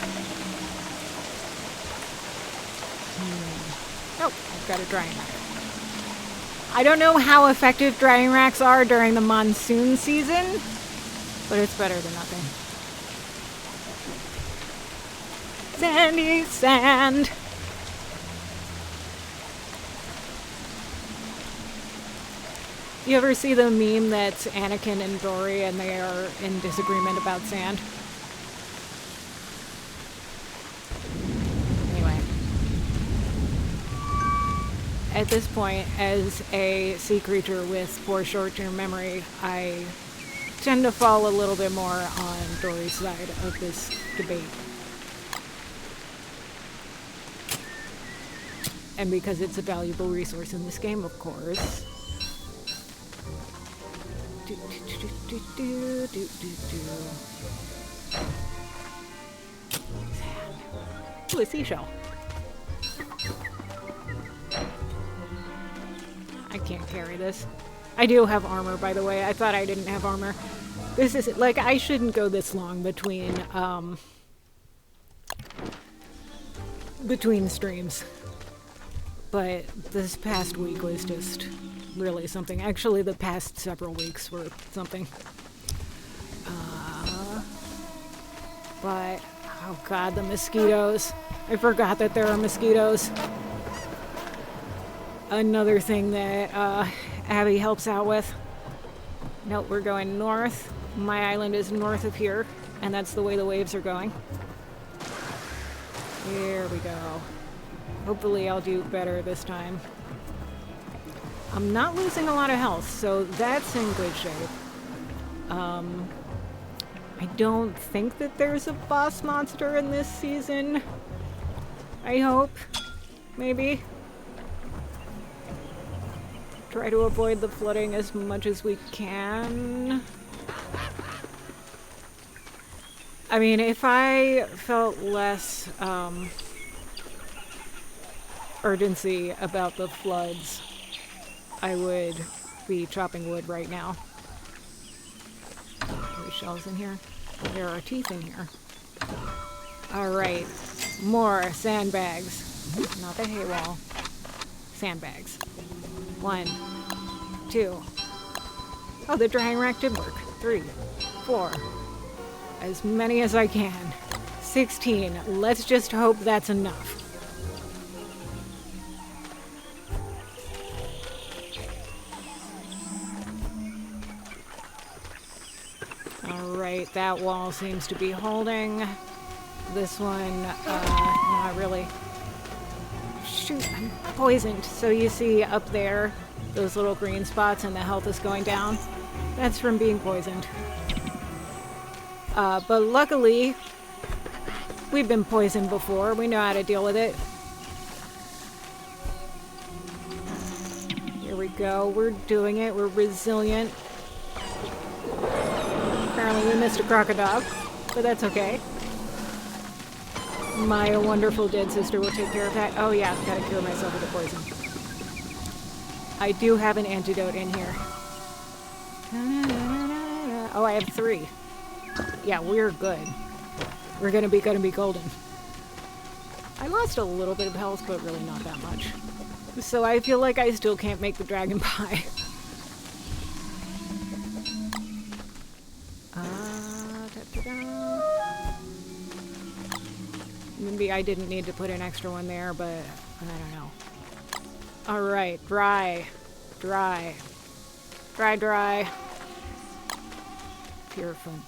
Oh, I've got a drying rack. I don't know how effective drying racks are during the monsoon season, but it's better than nothing. Sandy sand. You ever see the meme that's Anakin and Dory and they are in disagreement about sand? Anyway. At this point, as a sea creature with poor short-term memory, I tend to fall a little bit more on Dory's side of this debate. And because it's a valuable resource in this game, of course. Ooh, a seashell. I can't carry this. I do have armor, by the way. I thought I didn't have armor. This is, like, I shouldn't go this long between streams. But this past week was just really something. Actually, the past several weeks were something. But, oh god, the mosquitoes. I forgot that there are mosquitoes. Another thing that Abby helps out with. Nope, we're going north. My island is north of here, and that's the way the waves are going. Here we go. Hopefully I'll do better this time. I'm not losing a lot of health, so that's in good shape. I don't think that there's a boss monster in this season. I hope. Maybe. Try to avoid the flooding as much as we can. I mean, if I felt less urgency about the floods, I would be chopping wood right now. Are there shells in here? There are teeth in here. Alright, more sandbags. Not the hay wall. Sandbags. 1, 2. Oh, the drying rack did work. 3, 4. As many as I can. 16. Let's just hope that's enough. Alright, that wall seems to be holding. This one, not really. Shoot, I'm poisoned. So you see up there, those little green spots and the health is going down. That's from being poisoned. But luckily, we've been poisoned before. We know how to deal with it. Here we go. We're doing it. We're resilient. Apparently we missed a crocodile, but that's okay. My wonderful dead sister will take care of that. Oh yeah, gotta cure myself of the poison. I do have an antidote in here. Oh, I have 3. Yeah, we're good. We're gonna be golden. I lost a little bit of health, but really not that much. So I feel like I still can't make the dragon pie. Maybe I didn't need to put an extra one there, but I don't know. Alright, dry. Dry. Dry, dry. Pure fun.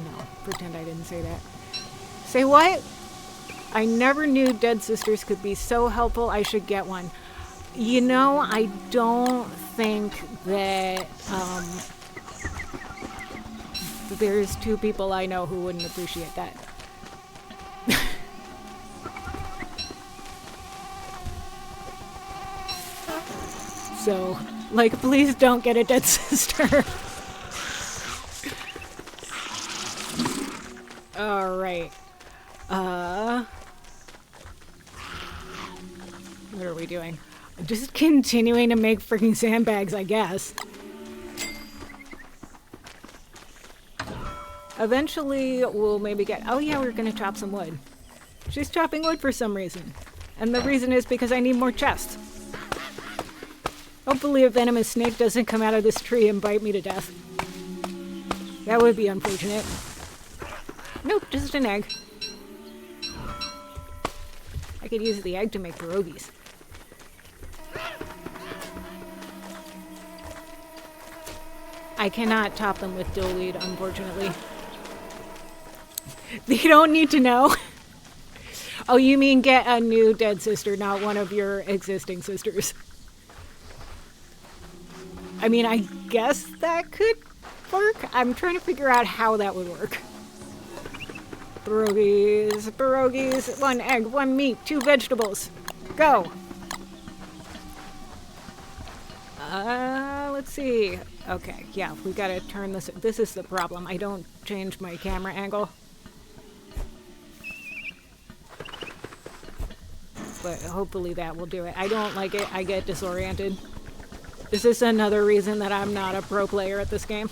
No, pretend I didn't say that. Say what? I never knew dead sisters could be so helpful. I should get one. You know, I don't think that there's 2 people I know who wouldn't appreciate that. So, like, please don't get a dead sister. Alright. What are we doing? Just continuing to make freaking sandbags, I guess. Eventually, we'll maybe get... Oh yeah, we're gonna chop some wood. She's chopping wood for some reason. And the reason is because I need more chests. Hopefully a venomous snake doesn't come out of this tree and bite me to death. That would be unfortunate. Nope, just an egg. I could use the egg to make pierogies. I cannot top them with dillweed, unfortunately. You don't need to know. Oh, you mean get a new dead sister, not one of your existing sisters. I mean, I guess that could work. I'm trying to figure out how that would work. Pierogies, pierogies, 1 egg, 1 meat, 2 vegetables. Go. Let's see. Okay, yeah, we gotta turn this. This is the problem. I don't change my camera angle. But hopefully that will do it. I don't like it. I get disoriented. This is another reason that I'm not a pro player at this game.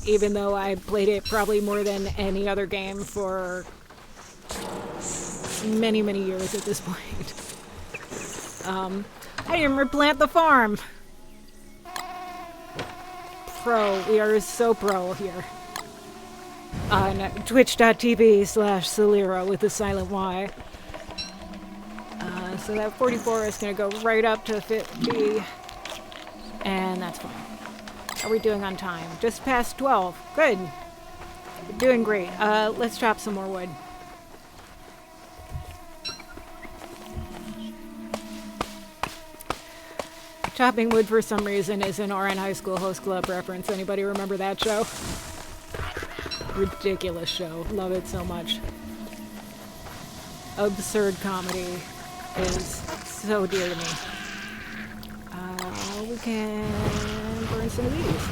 Even though I played it probably more than any other game for many, many years at this point. I didn't replant the farm! Pro. We are so pro here. On twitch.tv/Celera with a silent Y. So that 44 is going to go right up to 50. And that's fine. How are we doing on time? Just past 12. Good. We're doing great. Let's chop some more wood. Chopping wood for some reason is an RN High School Host Club reference. Anybody remember that show? Ridiculous show. Love it so much. Absurd comedy is so dear to me. can burn some of these.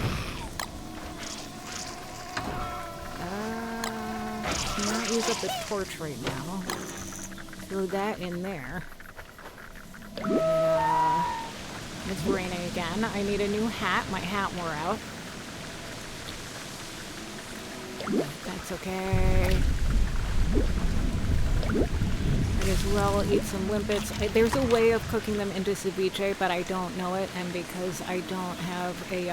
Not use up the torch right now. Throw that in there. And, it's raining again. I need a new hat. My hat wore out. That's okay. Might as well eat some limpets. There's a way of cooking them into ceviche, but I don't know it, and because I don't have a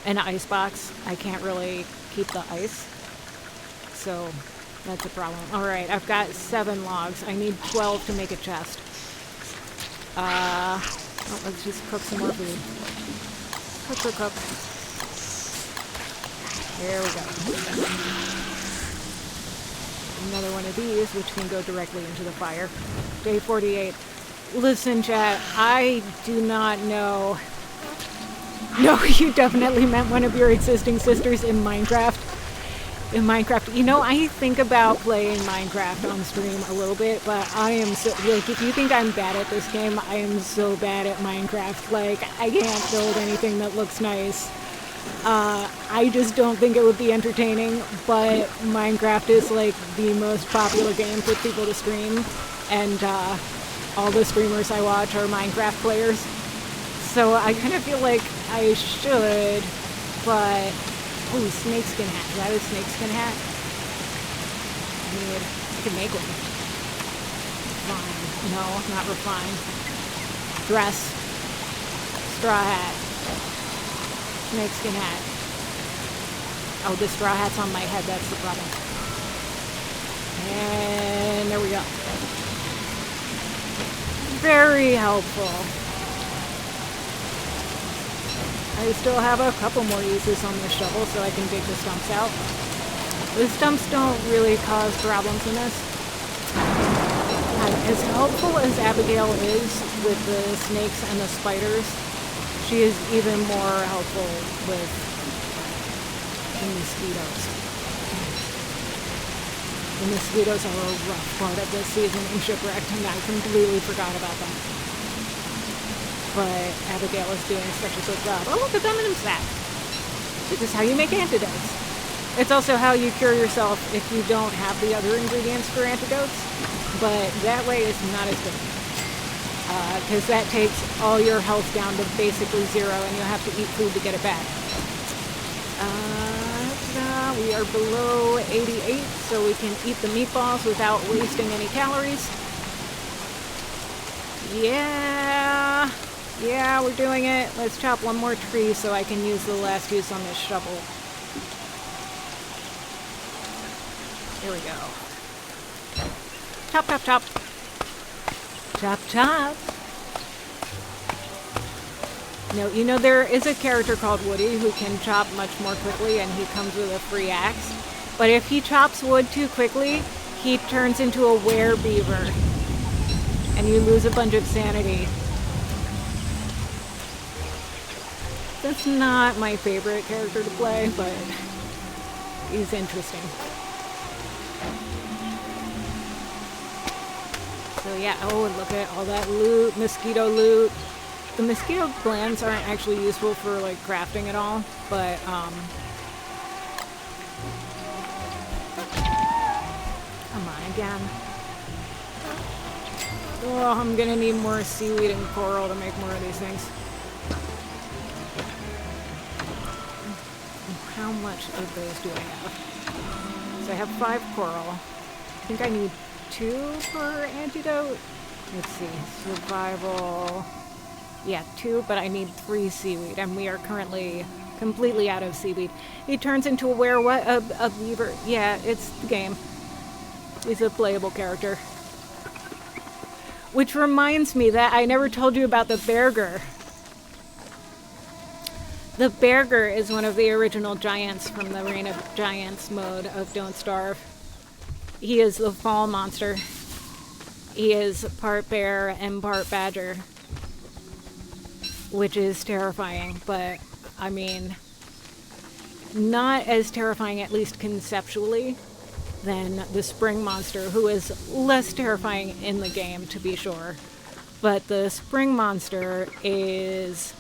an ice box, I can't really keep the ice. So that's a problem. All right, I've got 7 logs. I need 12 to make a chest. Let's just cook some more food. Cook. There we go. Another one of these, which can go directly into the fire. Day 48. Listen, chat, I do not know. No, you definitely meant one of your existing sisters in Minecraft. In Minecraft. You know, I think about playing Minecraft on stream a little bit, but I am so, like, if you think I'm bad at this game, I am so bad at Minecraft. Like, I can't build anything that looks nice. I just don't think it would be entertaining, but Minecraft is like the most popular game for people to stream, and all the streamers I watch are Minecraft players. So I kind of feel like I should, but... Ooh, snakeskin hat. Is that a snakeskin hat? I can make one. Refine. No, not refine. Dress. Straw hat. Snakeskin hat. Oh, the straw hat's on my head. That's the problem. And there we go. Very helpful. I still have a couple more uses on this shovel so I can dig the stumps out. The stumps don't really cause problems in this. As helpful as Abigail is with the snakes and the spiders, she is even more helpful with the mosquitoes. The mosquitoes are a rough part of this season in Shipwrecked, and I completely forgot about them. But Abigail is doing such a good job. Oh, look, a venom sac. This is how you make antidotes. It's also how you cure yourself if you don't have the other ingredients for antidotes. But that way is not as good. Because that takes all your health down to basically 0, and you have to eat food to get it back. We are below 88, so we can eat the meatballs without wasting any calories. Yeah, we're doing it. Let's chop one more tree so I can use the last use on this shovel. Here we go. Chop, chop, chop. Chop, chop. No, you know, there is a character called Woody who can chop much more quickly, and he comes with a free axe. But if he chops wood too quickly, he turns into a werebeaver. And you lose a bunch of sanity. That's not my favorite character to play, but he's interesting. So yeah, oh, and look at all that loot, mosquito loot. The mosquito glands aren't actually useful for like crafting at all, but come on again. Oh, I'm gonna need more seaweed and coral to make more of these things. How much of those do I have? So I have 5 coral. I think I need 2 per antidote. Let's see, survival. Yeah, 2, but I need 3 seaweed, and we are currently completely out of seaweed. He turns into a beaver. Yeah, it's the game. He's a playable character. Which reminds me that I never told you about the Berger. The Berger is one of the original giants from the Reign of Giants mode of Don't Starve. He is the fall monster. He is part bear and part badger, which is terrifying, but I mean, not as terrifying, at least conceptually, than the spring monster, who is less terrifying in the game, to be sure. But the spring monster is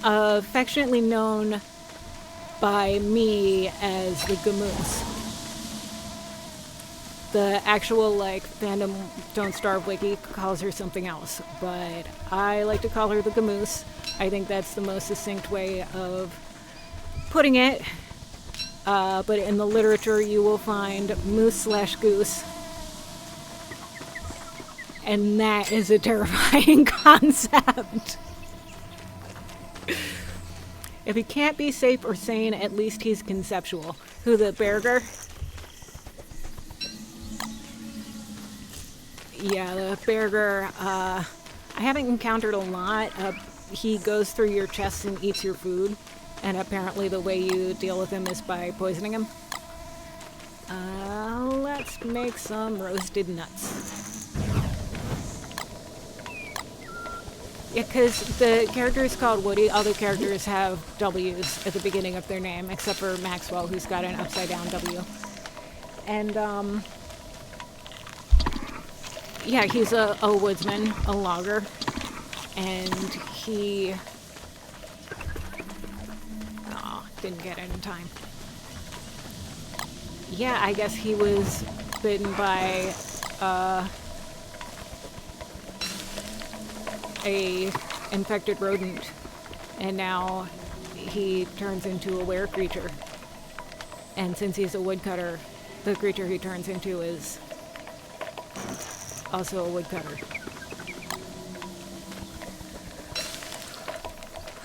affectionately known by me as the Gamoose. The actual, like, fandom Don't Starve wiki calls her something else, but I like to call her the Gamoose. I think that's the most succinct way of putting it. But in the literature, you will find moose/goose. And that is a terrifying concept. If he can't be safe or sane, at least he's conceptual. Who, the Berger? Yeah, the Berger, I haven't encountered a lot. He goes through your chest and eats your food. And apparently the way you deal with him is by poisoning him. Let's make some roasted nuts. Yeah, because the character is called Woody. Other characters have W's at the beginning of their name, except for Maxwell, who's got an upside-down W. And, yeah, he's a woodsman, a logger, and he... Oh, didn't get it in time. Yeah, I guess he was bitten by, a infected rodent, and now he turns into a were creature. And since he's a woodcutter, the creature he turns into is also a woodcutter.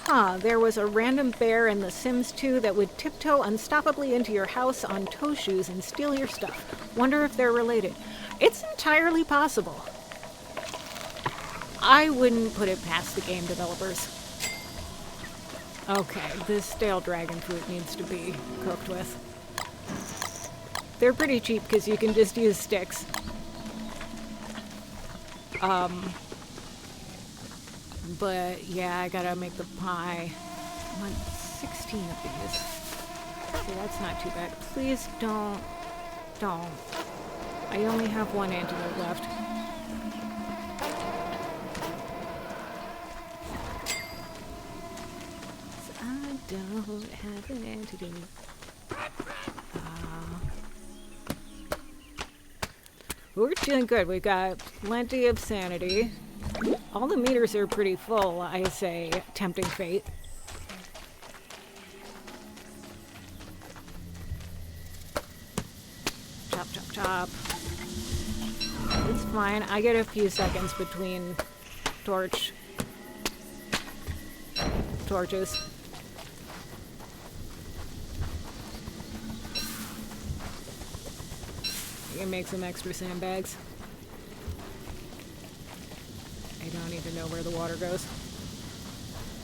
Huh, there was a random bear in The Sims 2 that would tiptoe unstoppably into your house on toe shoes and steal your stuff. Wonder if they're related. It's entirely possible. I wouldn't put it past the game developers. Okay, this stale dragon fruit needs to be cooked with. They're pretty cheap because you can just use sticks. But yeah, I gotta make the pie. I want 16 of these. Okay, that's not too bad. Please don't. I only have one antidote left. I don't have an antidote. We're doing good. We've got plenty of sanity. All the meters are pretty full, I say, tempting fate. Chop, chop, chop. It's fine. I get a few seconds between torches. You can make some extra sandbags. I don't even know where the water goes.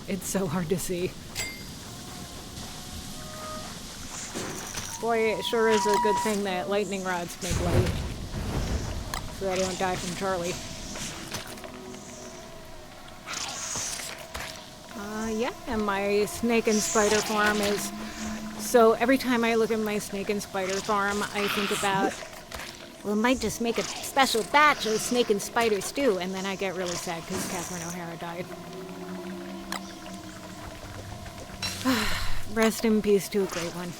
It's so hard to see. Boy, it sure is a good thing that lightning rods make light. So I don't die from Charlie. Yeah, and my snake and spider farm is... So every time I look at my snake and spider farm, I think about... Well, I might just make a special batch of snake and spider stew, and then I get really sad because Catherine O'Hara died. Rest in peace to a great one.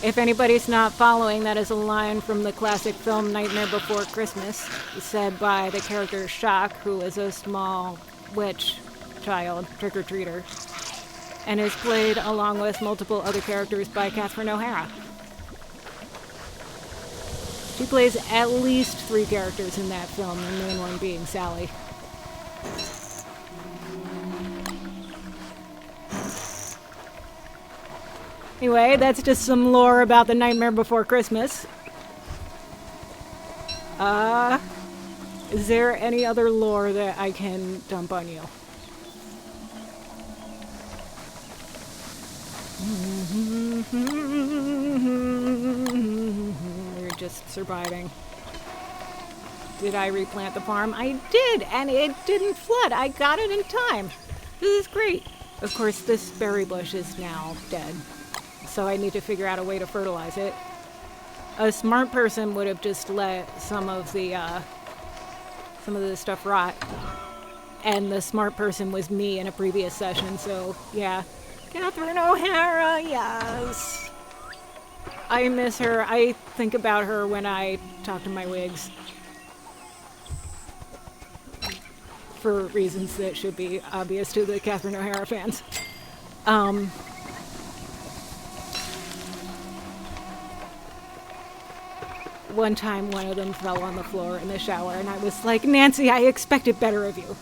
If anybody's not following, that is a line from the classic film Nightmare Before Christmas, said by the character Shock, who is a small witch child, trick-or-treater, and is played along with multiple other characters by Catherine O'Hara. She plays at least 3 characters in that film, the main one being Sally. Anyway, that's just some lore about the Nightmare Before Christmas. Is there any other lore that I can dump on you? We're just surviving. Did I replant the farm? I did, and it didn't flood. I got it in time. This is great. Of course, this berry bush is now dead, so I need to figure out a way to fertilize it. A smart person would have just let some of the some of this stuff rot. And the smart person was me in a previous session, so yeah. Catherine O'Hara, yes. I miss her. I think about her when I talk to my wigs. For reasons that should be obvious to the Catherine O'Hara fans. One time, one of them fell on the floor in the shower, and I was like, Nancy, I expected better of you.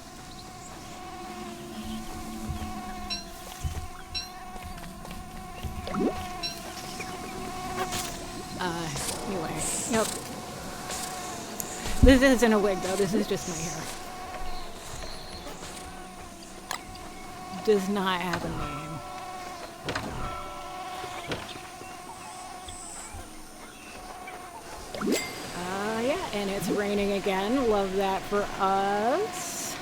Anyway, nope. This isn't a wig, though. This is just my hair. Does not have a name. Yeah, and it's raining again. Love that for us.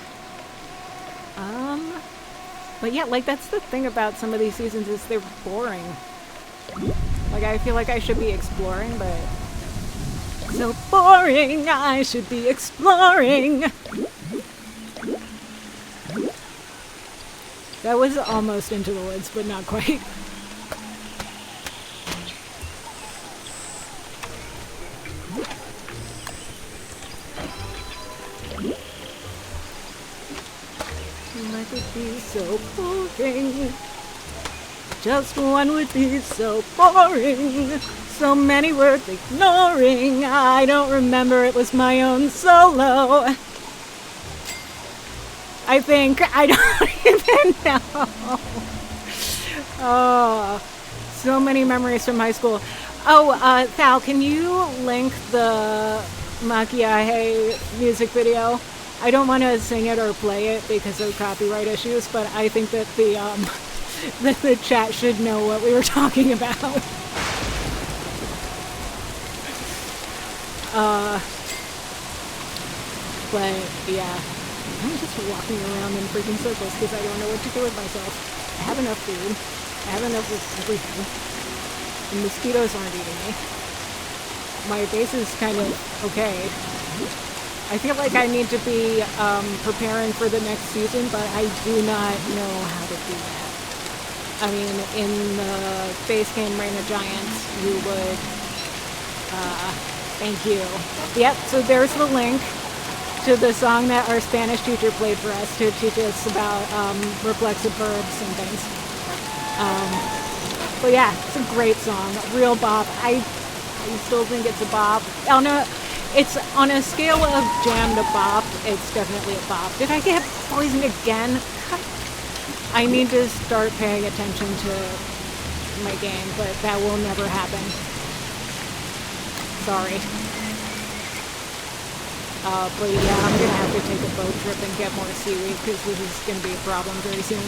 But yeah, like that's the thing about some of these seasons is they're boring. Like I feel like I should be exploring, but so boring. I should be exploring. That was almost Into the Woods, but not quite. Life would be so boring. Just one would be so boring. So many worth ignoring. I don't remember, it was my own solo. I think. I don't even know. Oh, so many memories from high school. Oh, Thal, can you link the Makiahe music video? I don't want to sing it or play it because of copyright issues, but I think that the chat should know what we were talking about. But yeah, I'm just walking around in freaking circles because I don't know what to do with myself. I have enough food. I have enough of everything. The mosquitoes aren't eating me. My base is kind of okay. I feel like I need to be preparing for the next season, but I do not know how to do that. I mean, in the base game Reign of Giants, you would... thank you. Yep, so there's the link to the song that our Spanish teacher played for us to teach us about reflexive verbs and things. But yeah, it's a great song. Real bop. I still think it's a bop. Oh no, it's on a scale of jam to bop, it's definitely a bop. Did I get poisoned again? I need to start paying attention to my game, but that will never happen. Sorry. But yeah, I'm gonna have to take a boat trip and get more seaweed because this is gonna be a problem very soon.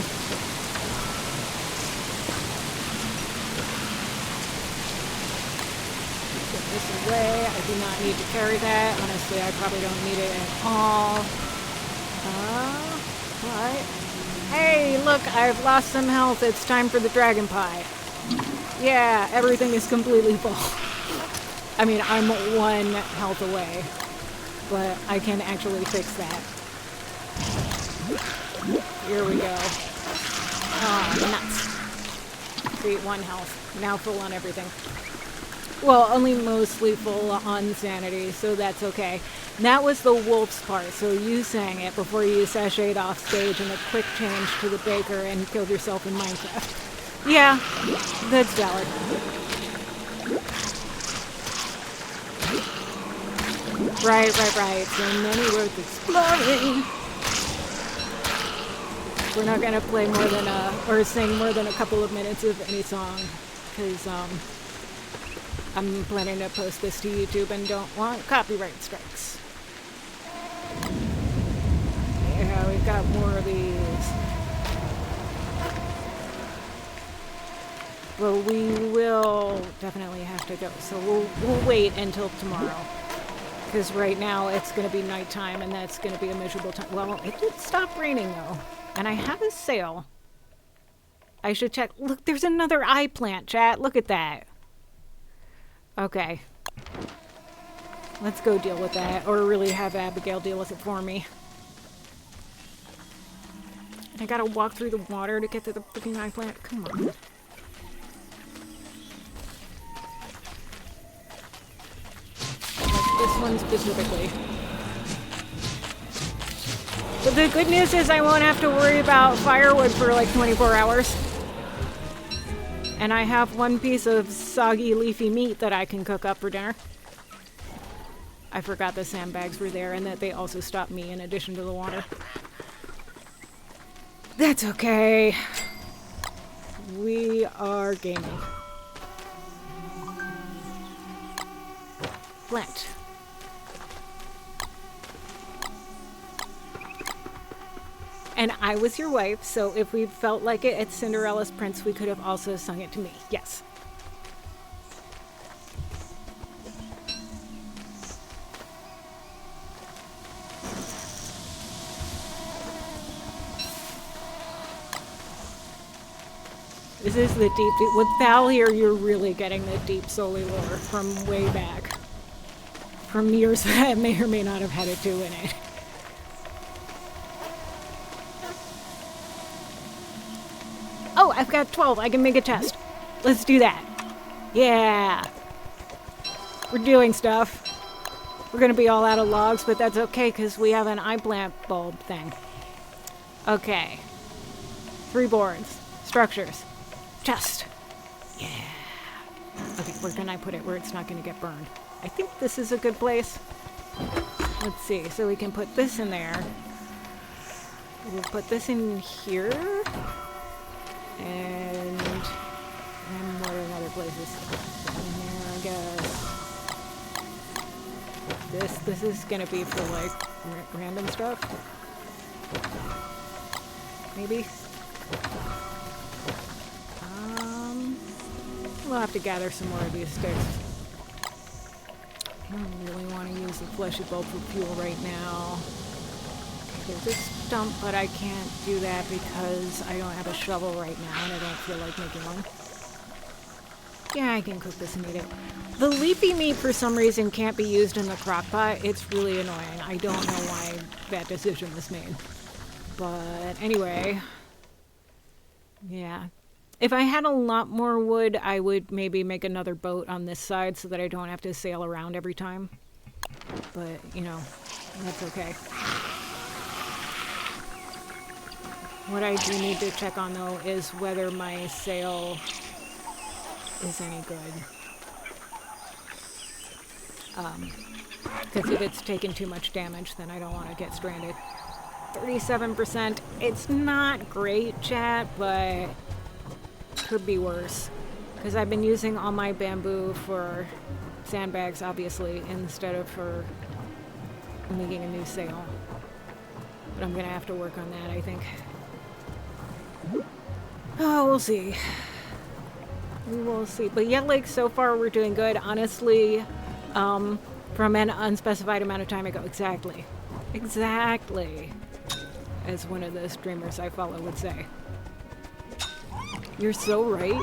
Put this away. I do not need to carry that. Honestly, I probably don't need it at all. What? Hey, look, I've lost some health. It's time for the dragon pie. Yeah, everything is completely full. I mean, I'm 1 health away. But I can actually fix that. Here we go. Oh, nuts. See, 1 health. Now full on everything. Well, only mostly full on sanity, so that's okay. That was the wolf's part, so you sang it before you sashayed off stage in a quick change to the baker and killed yourself in Minecraft. Yeah, that's valid. Right. So many worth exploring. We're not gonna play more than or sing more than a couple of minutes of any song, because I'm planning to post this to YouTube and don't want copyright strikes. Yeah, we've got more of these. But we will definitely have to go, so we'll wait until tomorrow. Because right now it's going to be nighttime and that's going to be a miserable time. Well, it did stop raining though. And I have a sail. I should check. Look, there's another eye plant, chat. Look at that. Okay. Let's go deal with that, or really have Abigail deal with it for me. And I gotta walk through the water to get to the freaking eggplant. Come on. Like this one specifically. But the good news is I won't have to worry about firewood for like 24 hours. And I have one piece of soggy leafy meat that I can cook up for dinner. I forgot the sandbags were there and that they also stopped me in addition to the water. That's okay. We are gaming. Flint. And I was your wife, so if we felt like it at Cinderella's Prince, we could have also sung it to me. Yes. This is the deep. With Val here, you're really getting the deep Soli lore from way back. From years that may or may not have had a 2 in it. Oh, I've got 12. I can make a test. Let's do that. Yeah. We're doing stuff. We're going to be all out of logs, but that's okay because we have an eggplant bulb thing. Okay. 3 boards. Structures. Chest. Yeah. Okay, where can I put it where it's not going to get burned? I think this is a good place. Let's see. So we can put this in there. We'll put this in here. And what are other places? In there, I guess. This is gonna be for like random stuff. Maybe. We'll have to gather some more of these sticks. I don't really want to use the fleshy bulb for fuel right now. There's a stump, but I can't do that because I don't have a shovel right now and I don't feel like making one. Yeah, I can cook this and eat it. The leafy meat for some reason can't be used in the crock pot. It's really annoying. I don't know why that decision was made. But anyway, yeah. If I had a lot more wood, I would maybe make another boat on this side so that I don't have to sail around every time. But, you know, that's okay. What I do need to check on, though, is whether my sail is any good. Because if it's taken too much damage, then I don't want to get stranded. 37%. It's not great, chat, but could be worse. Because I've been using all my bamboo for sandbags, obviously, instead of for making a new sail. But I'm going to have to work on that, I think. Oh, we'll see. We will see. But yeah, like, so far we're doing good. Honestly, from an unspecified amount of time ago. Exactly. Exactly. As one of the streamers I follow would say. You're so right.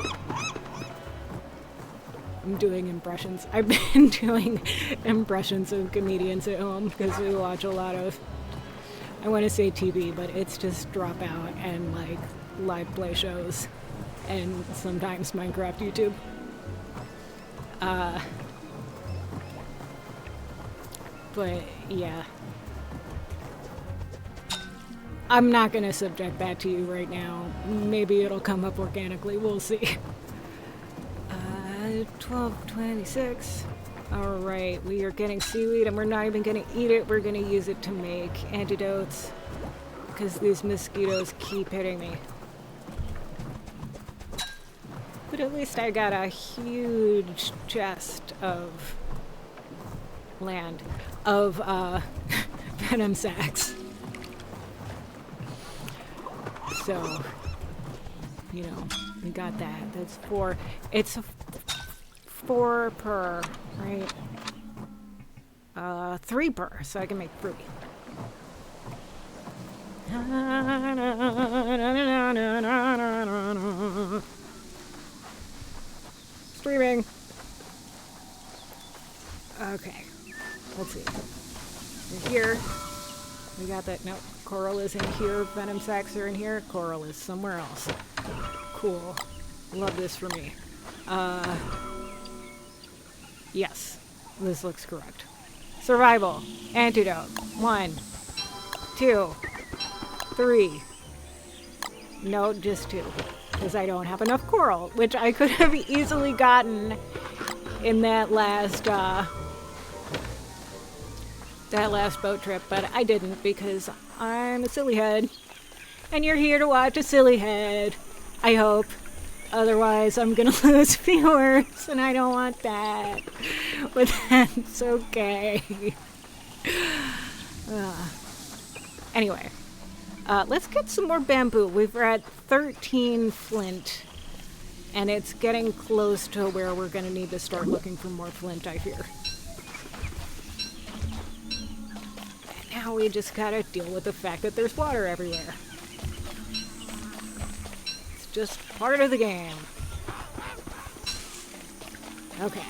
I'm doing impressions. I've been doing impressions of comedians at home because we watch a lot of, I want to say TV, but it's just Dropout and like live play shows and sometimes Minecraft YouTube. But yeah. I'm not going to subject that to you right now. Maybe it'll come up organically. We'll see. 12:26. Alright, we are getting seaweed and we're not even going to eat it. We're going to use it to make antidotes because these mosquitoes keep hitting me. But at least I got a huge chest of land, of venom sacks. So, you know, we got that. That's 4. It's 4 per, right? 3 per, so I can make 3. Streaming. Okay. Let's see. We're here. We got that. No, coral is in here. Venom sacs are in here. Coral is somewhere else. Cool. Love this for me. Yes. This looks correct. Survival. Antidote. 1, 2, 3. No, just 2. Because I don't have enough coral, which I could have easily gotten in that last boat trip, but I didn't because I'm a silly head. And you're here to watch a silly head, I hope. Otherwise, I'm gonna lose viewers, and I don't want that. But that's okay. Anyway, let's get some more bamboo. We've got 13 flint, and it's getting close to where we're gonna need to start looking for more flint, I fear. And now we just gotta deal with the fact that there's water everywhere. Just part of the game. Okay.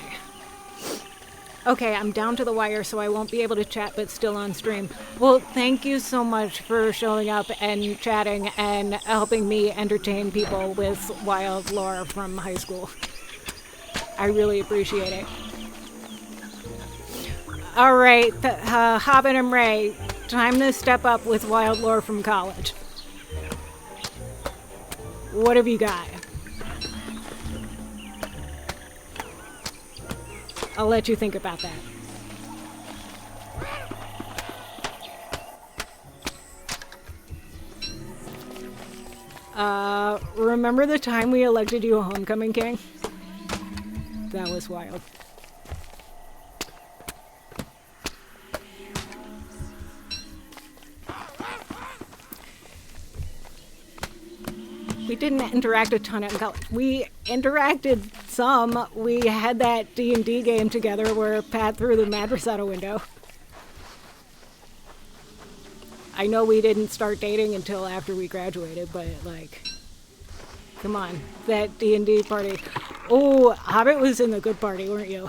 Okay, I'm down to the wire, so I won't be able to chat, but still on stream. Well, thank you so much for showing up and chatting and helping me entertain people with wild lore from high school. I really appreciate it. All right, Hobbit and Ray, time to step up with wild lore from college. What have you got? I'll let you think about that. Remember the time we elected you a homecoming king? That was wild. We didn't interact a ton in college. We interacted some. We had that D&D game together where Pat threw the mattress out a window. I know we didn't start dating until after we graduated, but like, come on, that D&D party. Oh, Hobbit was in the good party, weren't you?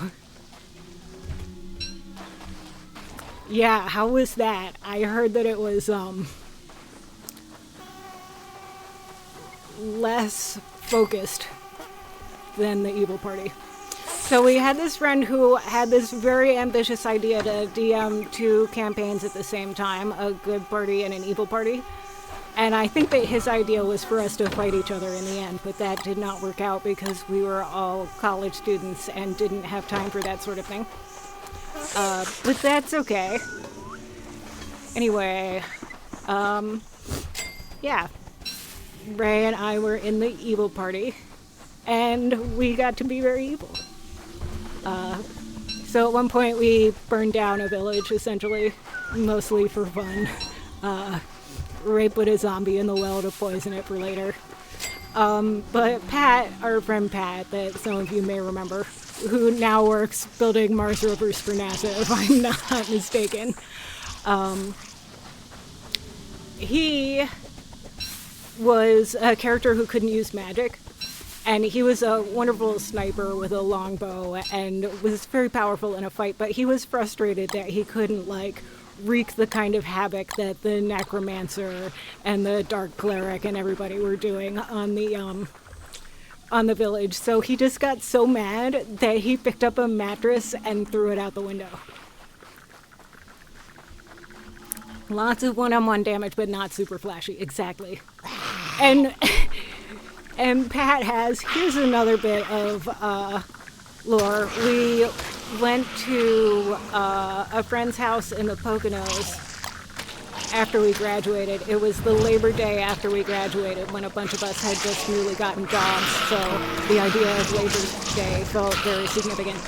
Yeah, how was that? I heard that it was, less focused than the evil party. So we had this friend who had this very ambitious idea to DM 2 campaigns at the same time, a good party and an evil party. And I think that his idea was for us to fight each other in the end, but that did not work out because we were all college students and didn't have time for that sort of thing. But that's okay. Anyway, yeah. Ray and I were in the evil party, and we got to be very evil. So at one point we burned down a village, essentially, mostly for fun. Ray put a zombie in the well to poison it for later. But Pat, our friend Pat, that some of you may remember, who now works building Mars rovers for NASA, if I'm not mistaken, he was a character who couldn't use magic, and he was a wonderful sniper with a longbow and was very powerful in a fight, but he was frustrated that he couldn't like wreak the kind of havoc that the necromancer and the dark cleric and everybody were doing on the village. So he just got so mad that he picked up a mattress and threw it out the window. Lots of one-on-one damage, but not super flashy. Exactly. And Pat has, here's another bit of lore. We went to a friend's house in the Poconos after we graduated. It was the Labor Day after we graduated when a bunch of us had just newly gotten jobs. So the idea of Labor Day felt very significant.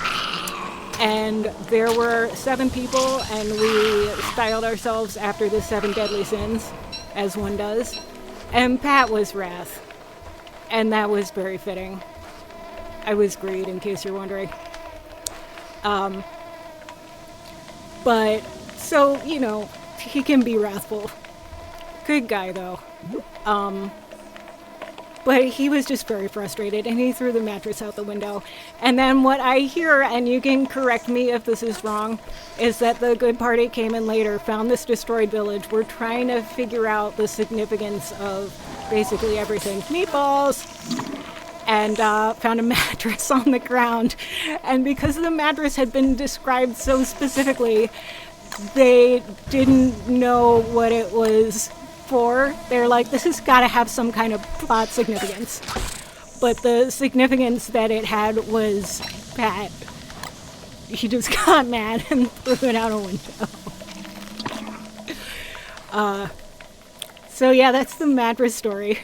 And there were 7 people, and we styled ourselves after the 7 deadly sins, as one does. And Pat was Wrath. And that was very fitting. I was Greed, in case you're wondering. But, so, you know, he can be wrathful. Good guy, though. But he was just very frustrated and he threw the mattress out the window. And then what I hear, and you can correct me if this is wrong, is that the good party came in later, found this destroyed village. We're trying to figure out the significance of basically everything. Meatballs! And found a mattress on the ground. And because the mattress had been described so specifically, they didn't know what it was for. They're like, this has got to have some kind of plot significance. But the significance that it had was that he just got mad and threw it out a window. So yeah, that's the mattress story.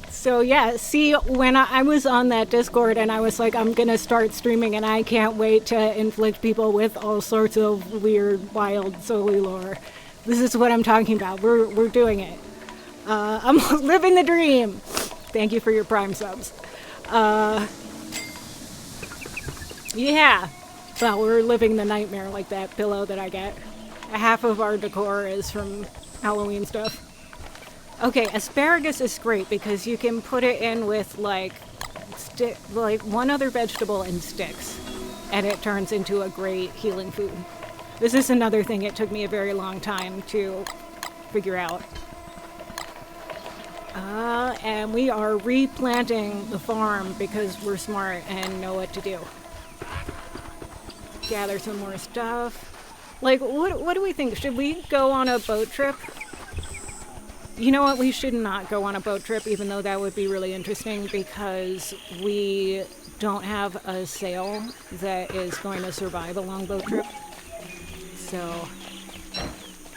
So yeah, see, when I was on that Discord and I was like, I'm gonna start streaming and I can't wait to inflict people with all sorts of weird, wild, silly lore. This is what I'm talking about. We're doing it. I'm living the dream. Thank you for your Prime subs. Yeah. Well, we're living the nightmare like that pillow that I get. Half of our decor is from Halloween stuff. Okay, asparagus is great because you can put it in with like one other vegetable and sticks, and it turns into a great healing food. This is another thing it took me a very long time to figure out. And we are replanting the farm because we're smart and know what to do. Gather some more stuff. Like, what do we think? Should we go on a boat trip? You know what? We should not go on a boat trip, even though that would be really interesting, because we don't have a sail that is going to survive a long boat trip. So,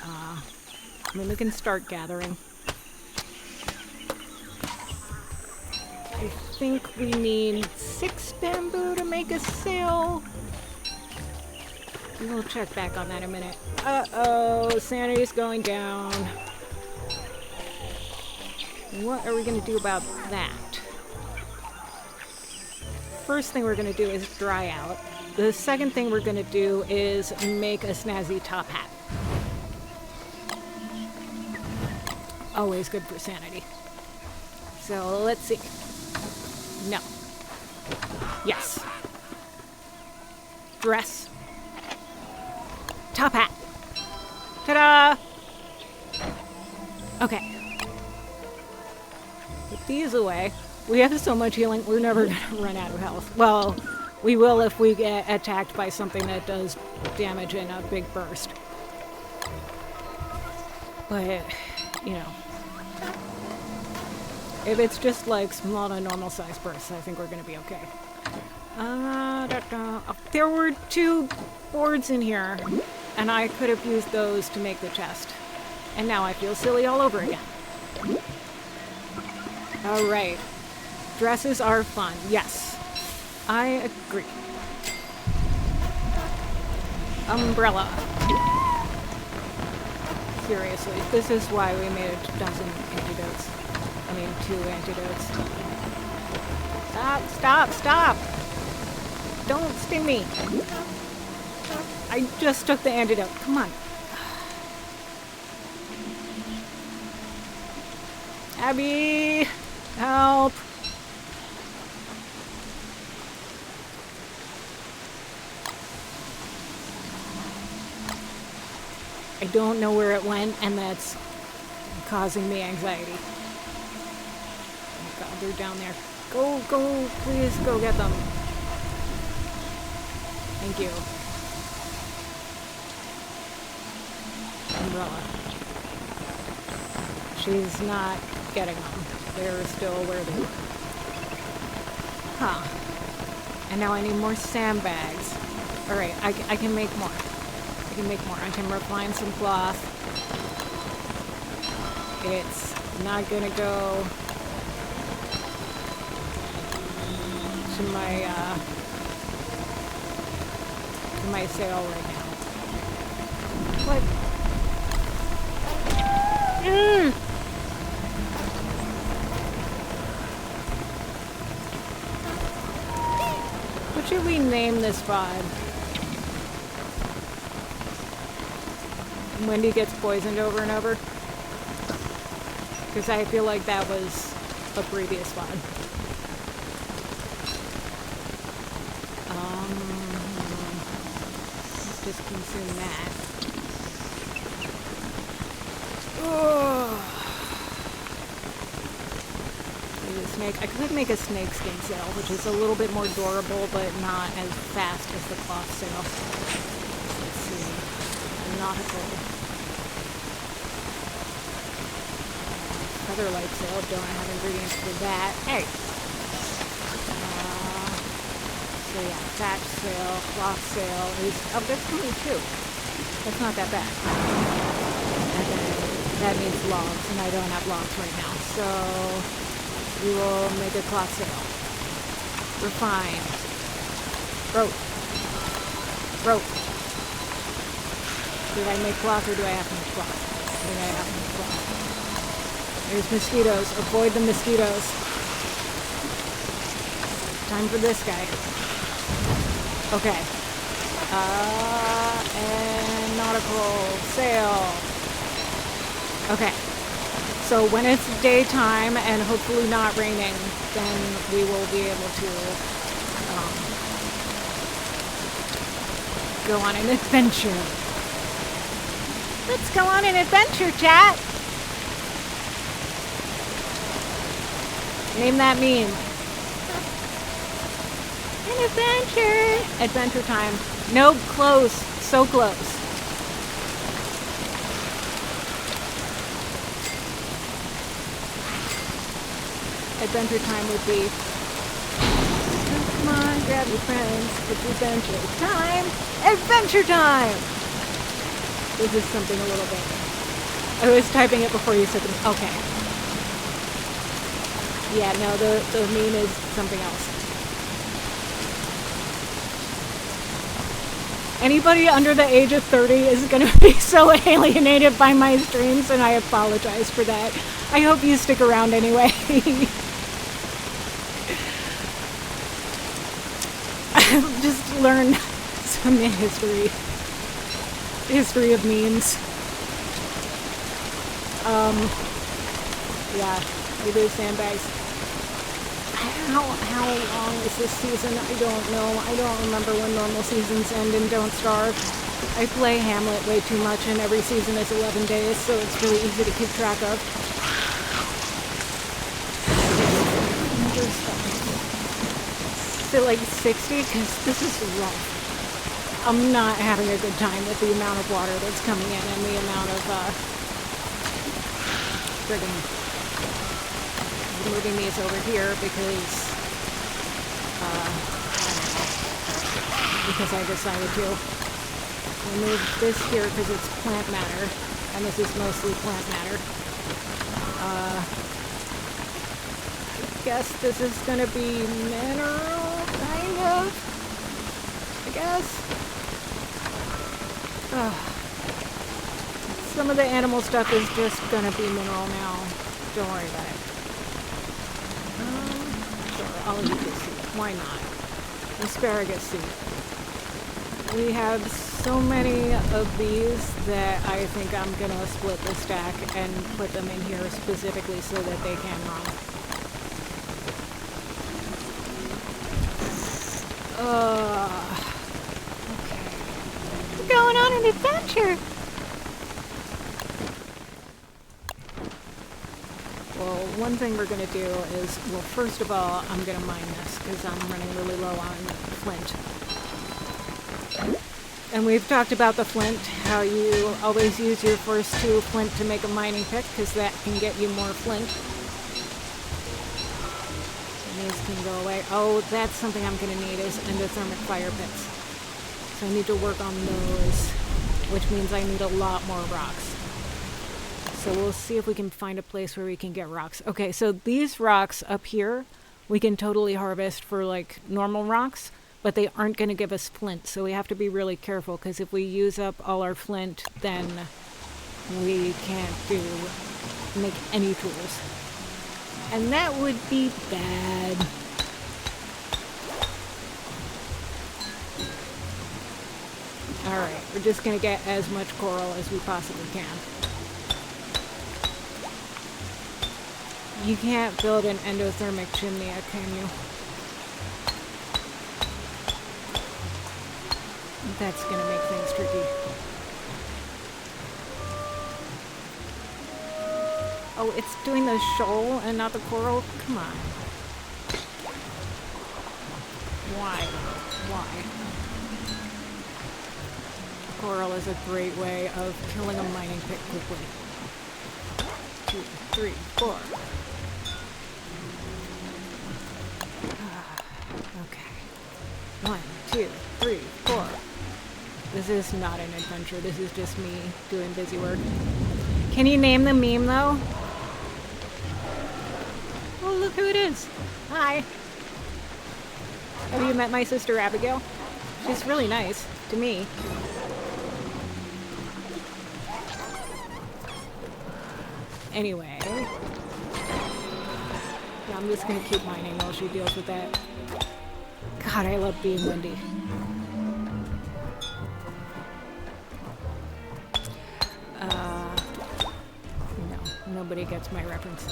I mean, we can start gathering. I think we need 6 bamboo to make a sail. We'll check back on that in a minute. Uh-oh, sanity's going down. What are we going to do about that? First thing we're going to do is dry out. The second thing we're going to do is make a snazzy top hat. Always good for sanity. So let's see. No. Yes. Dress. Top hat. Ta-da! Okay. Put these away. We have so much healing, we're never going to run out of health. Well, we will if we get attacked by something that does damage in a big burst. But, you know, if it's just like small to normal size bursts, I think we're going to be okay. There were 2 boards in here, and I could have used those to make the chest. And now I feel silly all over again. Alright. Dresses are fun. Yes. I agree. Umbrella. Seriously, this is why we made a dozen antidotes. I mean, 2 antidotes. Stop, stop, stop! Don't sting me! I just took the antidote. Come on. Abby! Help! I don't know where it went, and that's causing me anxiety. Oh God, they're down there. Go, go, please go get them. Thank you. Umbrella. She's not getting them. They're still where they were. Huh. And now I need more sandbags. Alright, I can make more. I can make more. I can refine some cloth. It's not gonna go to my sail right now. What? What should we name this VOD? Wendy gets poisoned over and over. because I feel like that was a previous one. Let's just consume that. Snake. I could make a snake skin sail, which is a little bit more durable, but not as fast as the cloth sail. Let's see. A nautical. Featherlight sail. Don't have ingredients for that. Hey! So yeah, thatch sail, cloth sail is... Oh, that's only 2. That's not that bad. And then that needs logs, and I don't have logs right now, so... We will make a cloth sail. Refined. Rope. Rope. Did I make cloth or do I have to make cloth? I think I have to make cloth. There's mosquitoes. Avoid the mosquitoes. Time for this guy. Okay. And nautical sail. Okay. So when it's daytime and hopefully not raining, then we will be able to go on an adventure. Let's go on an adventure, chat! Name that meme. An adventure! Adventure time. No, close. So close. Adventure time would be, come on, grab your friends, it's adventure time! Adventure time! This is something a little bit. I was typing it before you said them. Okay. Yeah, no, the meme is something else. Anybody under the age of 30 is going to be so alienated by my streams, and I apologize for that. I hope you stick around anyway. I'll just learn some history of memes. Yeah, we do sandbags. How long is this season? I don't know. I don't remember when normal seasons end in Don't Starve. I play Hamlet way too much, and every season is 11 days, so it's really easy to keep track of. Is it like 60? Because this is rough. I'm not having a good time with the amount of water that's coming in and the amount of friggin' moving these over here because I decided to remove this here because it's plant matter, and this is mostly plant matter. I guess this is gonna be mineral, kind of. I guess. Some of the animal stuff is just gonna be mineral now. Don't worry about it. Sure, I'll eat this seed. Why not? Asparagus seed. We have so many of these that I think I'm gonna split the stack and put them in here specifically so that they can run. Okay. We're going on an adventure! Well, one thing we're gonna do is, well, first of all, I'm gonna mine this because I'm running really low on flint. And we've talked about the flint, how you always use your first 2 flint to make a mining pick because that can get you more flint. And these can go away. Oh, that's something I'm gonna need is endothermic fire pits. So I need to work on those, which means I need a lot more rocks. So we'll see if we can find a place where we can get rocks. Okay, so these rocks up here, we can totally harvest for like normal rocks, but they aren't going to give us flint. So we have to be really careful because if we use up all our flint, then we can't make any tools. And that would be bad. Alright, we're just going to get as much coral as we possibly can. You can't build an endothermic chimney, can you? That's gonna make things tricky. Oh, it's doing the shoal and not the coral? Come on. Why? Why? Coral is a great way of killing a mining pit quickly. 2, 3, 4. Okay. 1, 2, 3, 4. This is not an adventure. This is just me doing busy work. Can you name the meme though? Oh, look who it is. Hi. Have you met my sister Abigail? She's really nice to me. Anyway. Yeah, I'm just gonna keep mining while she deals with that. God, I love being Wendy. No, nobody gets my reference.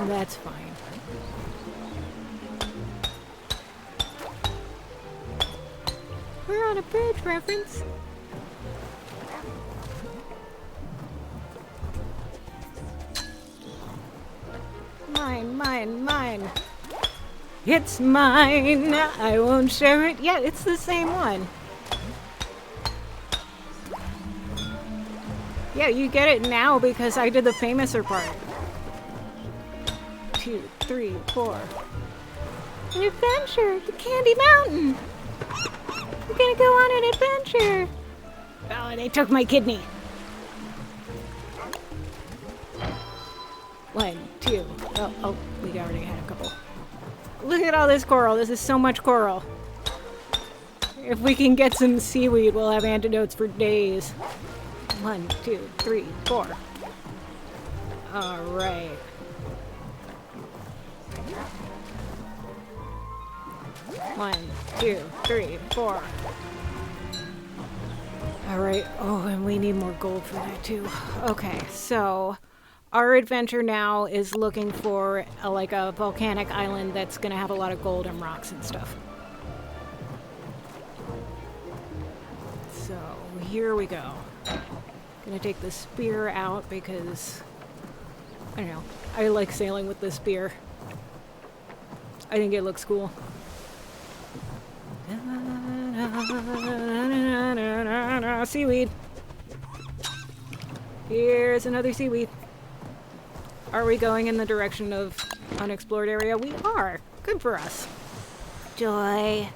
That's fine. We're on a bridge reference. Mine, mine, mine. It's mine. I won't share it yet. It's the same one. Yeah, you get it now because I did the famouser part. 2, 3, 4. An adventure! The Candy Mountain! We're gonna go on an adventure! Oh, they took my kidney. 1, 2. Oh, we already had a couple. Look at all this coral. This is so much coral. If we can get some seaweed, we'll have antidotes for days. 1, 2, 3, 4. All right. 1, 2, 3, 4. All right. Oh, and we need more gold for that too. Okay, so our adventure now is looking for a volcanic island that's gonna have a lot of gold and rocks and stuff. So here we go. Gonna take the spear out because, I don't know, I like sailing with the spear. I think it looks cool. Seaweed. Here's another seaweed. Are we going in the direction of unexplored area? We are. Good for us. Joy.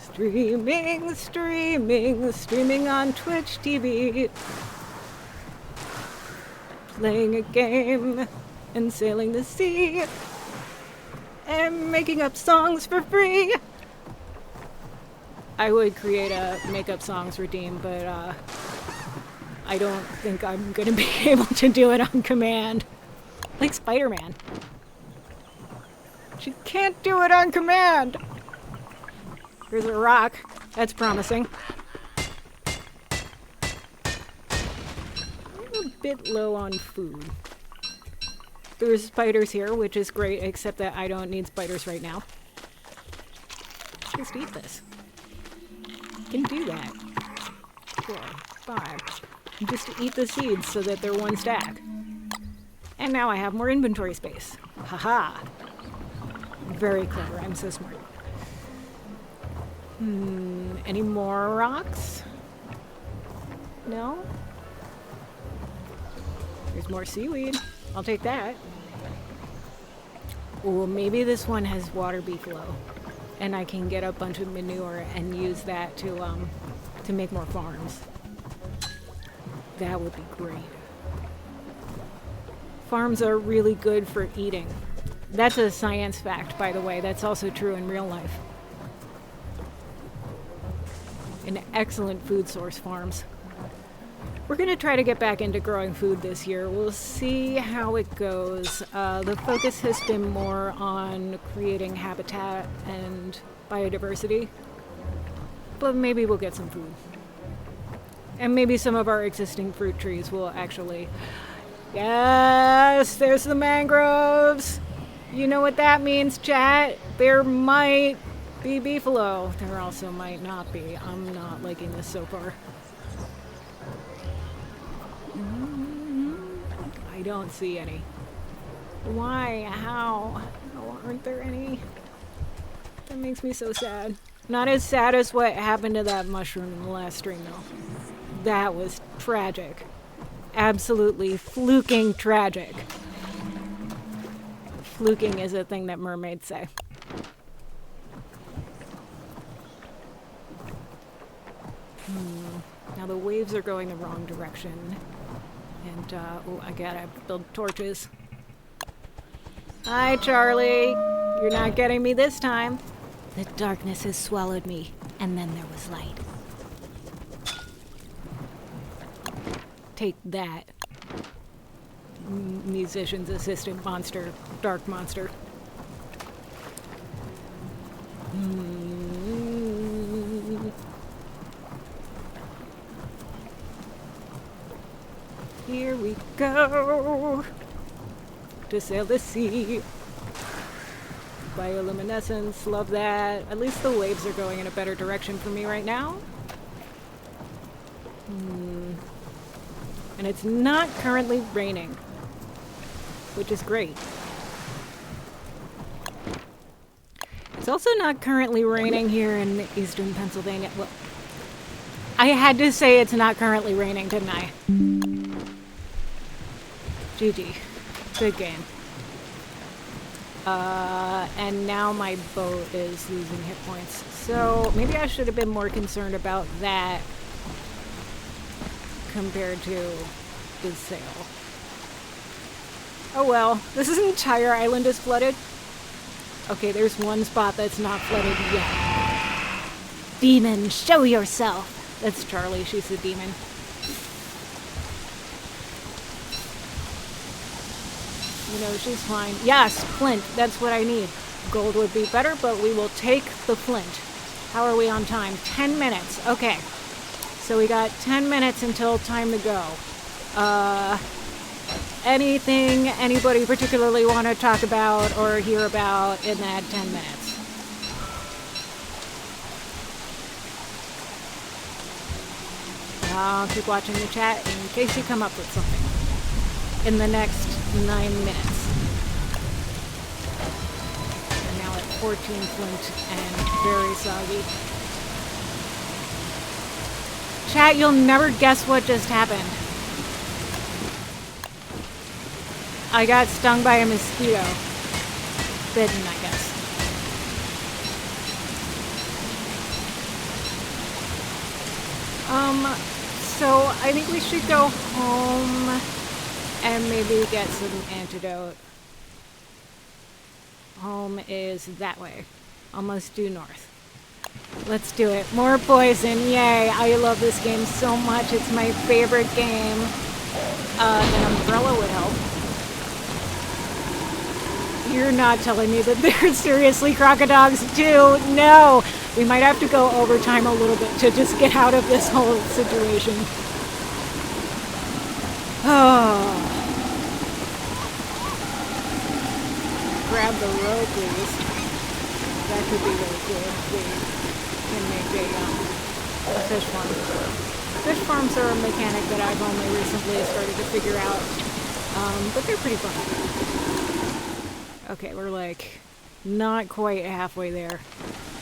Streaming, streaming, streaming on Twitch TV. Playing a game and sailing the sea. And making up songs for free. I would create a make up songs routine, but I don't think I'm gonna be able to do it on command. Like Spider-Man. She can't do it on command! Here's a rock. That's promising. I'm a bit low on food. There's spiders here, which is great, except that I don't need spiders right now. Just eat this. Can do that. 4, 5. Just eat the seeds so that they're one stack. And now I have more inventory space. Haha. Very clever. I'm so smart. Any more rocks? No? There's more seaweed. I'll take that. Well, maybe this one has water beefalo, and I can get a bunch of manure and use that to make more farms. That would be great. Farms are really good for eating. That's a science fact, by the way. That's also true in real life. An excellent food source, farms. We're going to try to get back into growing food this year. We'll see how it goes. The focus has been more on creating habitat and biodiversity, but maybe we'll get some food. And maybe some of our existing fruit trees will actually... Yes, there's the mangroves. You know what that means, chat? There might be beefalo. There also might not be. I'm not liking this so far. I don't see any. Why? How? Oh, aren't there any? That makes me so sad. Not as sad as what happened to that mushroom in the last stream, though. That was tragic. Absolutely fluking tragic. Fluking is a thing that mermaids say. Now the waves are going the wrong direction. And, oh, I gotta build torches. Hi, Charlie. You're not getting me this time. The darkness has swallowed me, and then there was light. Take that. Musician's assistant monster. Dark monster. Here we go. To sail the sea. Bioluminescence, love that. At least the waves are going in a better direction for me right now. And it's not currently raining, which is great. It's also not currently raining here in eastern Pennsylvania. Well, I had to say it's not currently raining, didn't I? GG. Good game. And now my boat is losing hit points. So maybe I should have been more concerned about that compared to the sail. Oh well, this entire island is flooded. Okay, there's one spot that's not flooded yet. Demon, show yourself! That's Charlie, she's the demon. You know, she's fine. Yes, flint, that's what I need. Gold would be better, but we will take the flint. How are we on time? 10 minutes. Okay. So we got 10 minutes until time to go. Anything anybody particularly want to talk about or hear about in that 10 minutes? I'll keep watching the chat in case you come up with something in the next 9 minutes. We're now at 14 flint and very soggy. Chat, you'll never guess what just happened. I got stung by a mosquito. Bitten, I guess. So I think we should go home and maybe get some antidote. Home is that way. Almost due north. Let's do it. More poison. Yay. I love this game so much. It's my favorite game. An umbrella would help. You're not telling me that they're seriously crocodiles too? No! We might have to go overtime a little bit to just get out of this whole situation. Oh. Grab the rope, please. That could be really cool. We can make a fish farm. Fish farms are a mechanic that I've only recently started to figure out. But they're pretty fun. Okay, we're like not quite halfway there.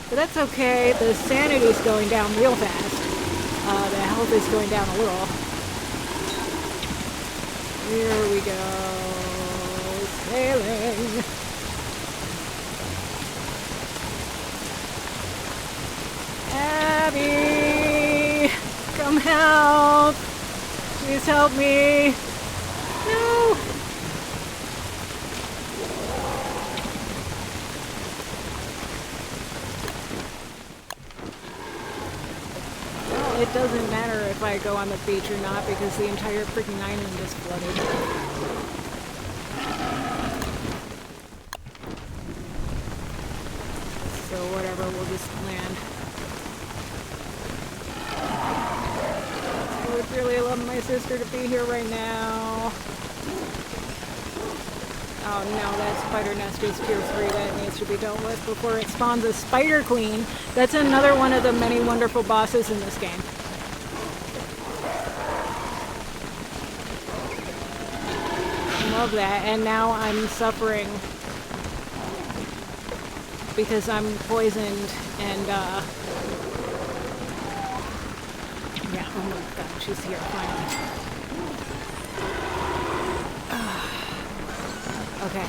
But that's okay. The sanity's going down real fast. The health is going down a little. Here we go. Sailing. Abby! Come help! Please help me! No! Well, it doesn't matter if I go on the beach or not because the entire freaking island is flooded. So whatever, we'll just land. sister to be here right now. Oh no, that spider nest is tier 3. That needs to be dealt with before it spawns a spider queen. That's another one of the many wonderful bosses in this game. Love that. And now I'm suffering because I'm poisoned and yeah, oh my god, she's here finally. Okay.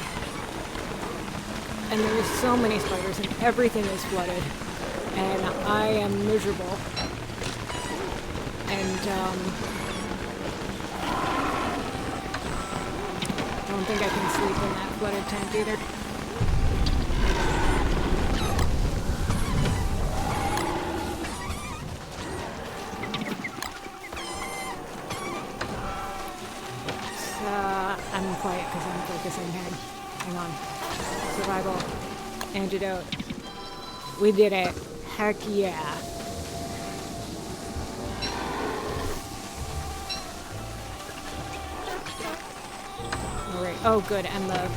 And there's so many spiders and everything is flooded. And I am miserable. And I don't think I can sleep in that flooded tent either. I'm quiet because I'm focusing here. Hang on. Survival. Antidote. We did it. Heck yeah. Alright. Oh, good. And the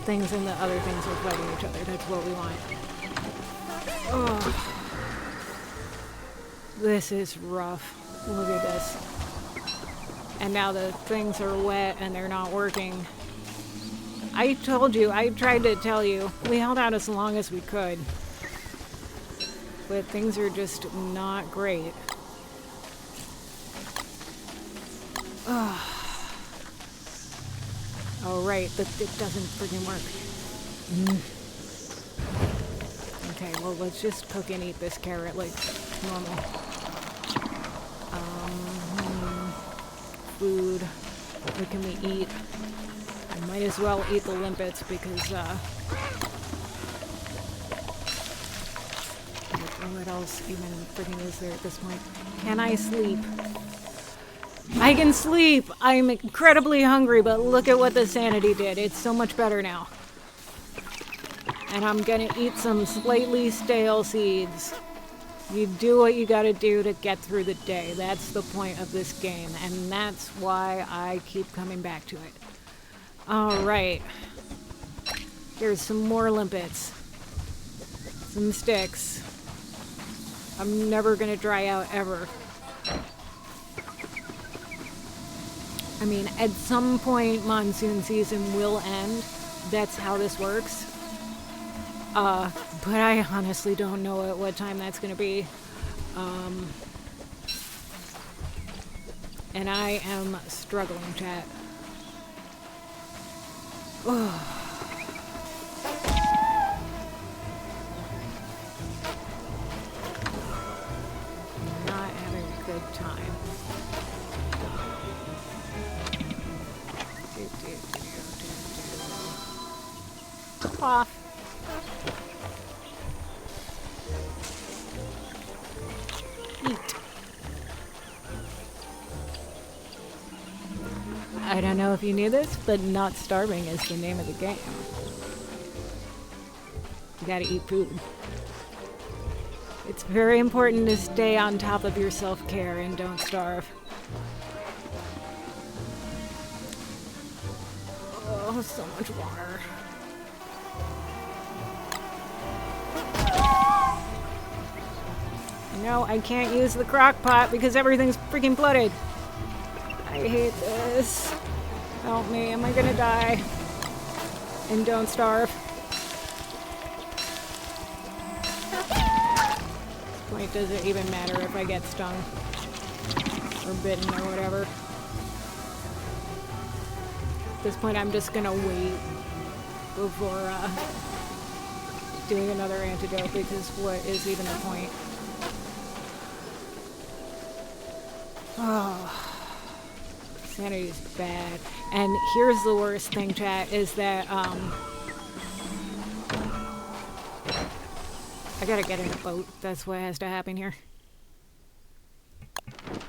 things and the other things are fighting each other. That's what we want. Oh. This is rough. Look at this. And now the things are wet and they're not working. I told you, I tried to tell you, we held out as long as we could. But things are just not great. Ugh. Oh right, it doesn't freaking work. Okay, well let's just cook and eat this carrot like normal. Food. What can we eat? I might as well eat the limpets because what else even freaking is there at this point? Can I sleep? I can sleep! I'm incredibly hungry, but look at what the sanity did. It's so much better now. And I'm gonna eat some slightly stale seeds. You do what you gotta do to get through the day. That's the point of this game, and that's why I keep coming back to it. Alright. Here's some more limpets. Some sticks. I'm never gonna dry out ever. I mean, at some point, monsoon season will end. That's how this works. But I honestly don't know at what time that's gonna be. And I am struggling, chat. Ugh. Not having a good time. Off. I don't know if you knew this, but not starving is the name of the game. You gotta eat food. It's very important to stay on top of your self-care and don't starve. Oh, so much water. No, I can't use the crock pot because everything's freaking flooded. I hate this. Help me, am I gonna die? And don't starve. At this point, does it even matter if I get stung? Or bitten or whatever? At this point, I'm just gonna wait before doing another antidote because what is even the point? Oh. Sanity's bad. And here's the worst thing, chat, is that, I gotta get in a boat. That's what has to happen here.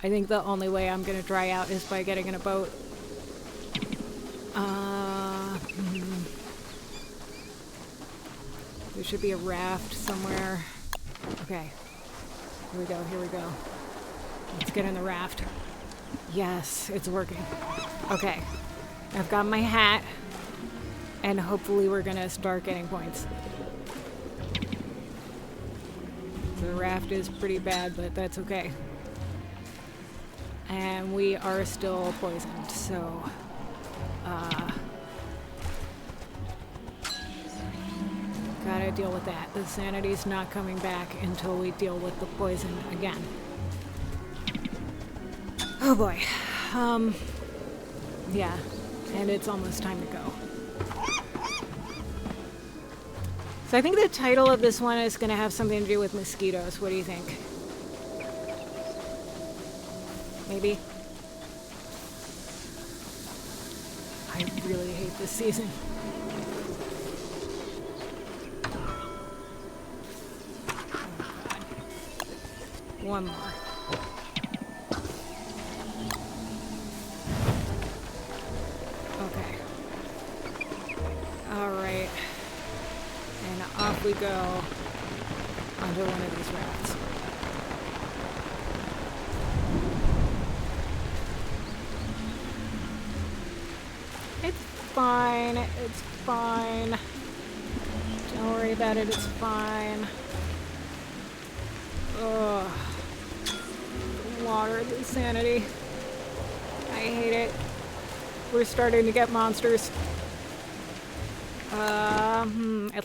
I think the only way I'm gonna dry out is by getting in a boat. There should be a raft somewhere. Okay. Here we go, here we go. Let's get in the raft. Yes, it's working. Okay. I've got my hat. And hopefully we're gonna start getting points. The raft is pretty bad, but that's okay. And we are still poisoned, so... gotta deal with that. The sanity's not coming back until we deal with the poison again. Oh boy. Yeah. And it's almost time to go. So I think the title of this one is gonna have something to do with mosquitoes. What do you think? Maybe? I really hate this season. One more. Okay. Alright. And off we go onto one of these rafts. It's fine. It's fine. Don't worry about it. It's fine. Ugh. Water, the sanity. I hate it. We're starting to get monsters.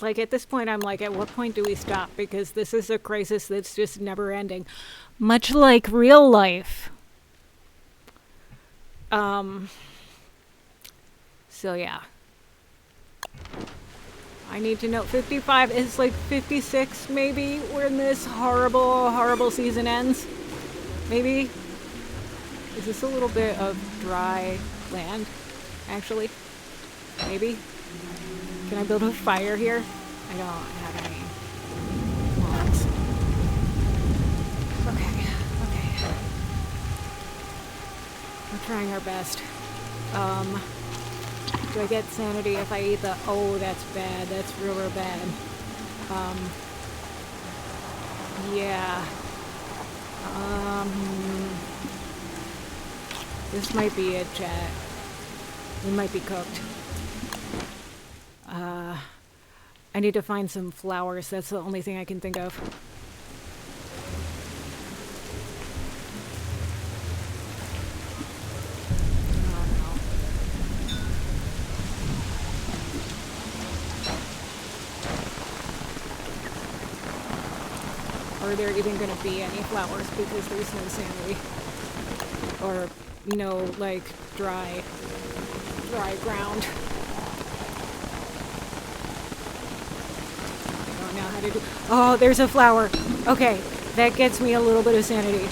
Like at this point, I'm like, at what point do we stop? Because this is a crisis that's just never ending. Much like real life. So yeah. I need to know, 55 is like 56 maybe when this horrible, horrible season ends. Maybe? Is this a little bit of dry land, actually? Maybe? Can I build a fire here? I don't have any logs. Okay, okay. We're trying our best. Do I get sanity if I eat the... Oh, that's bad. That's real, real bad. Yeah. This might be it, chat. We might be cooked. I need to find some flowers. That's the only thing I can think of. Are there even going to be any flowers because there's no sanity? Or, you know, like dry ground. I don't know how to do... Oh, there's a flower. Okay, that gets me a little bit of sanity.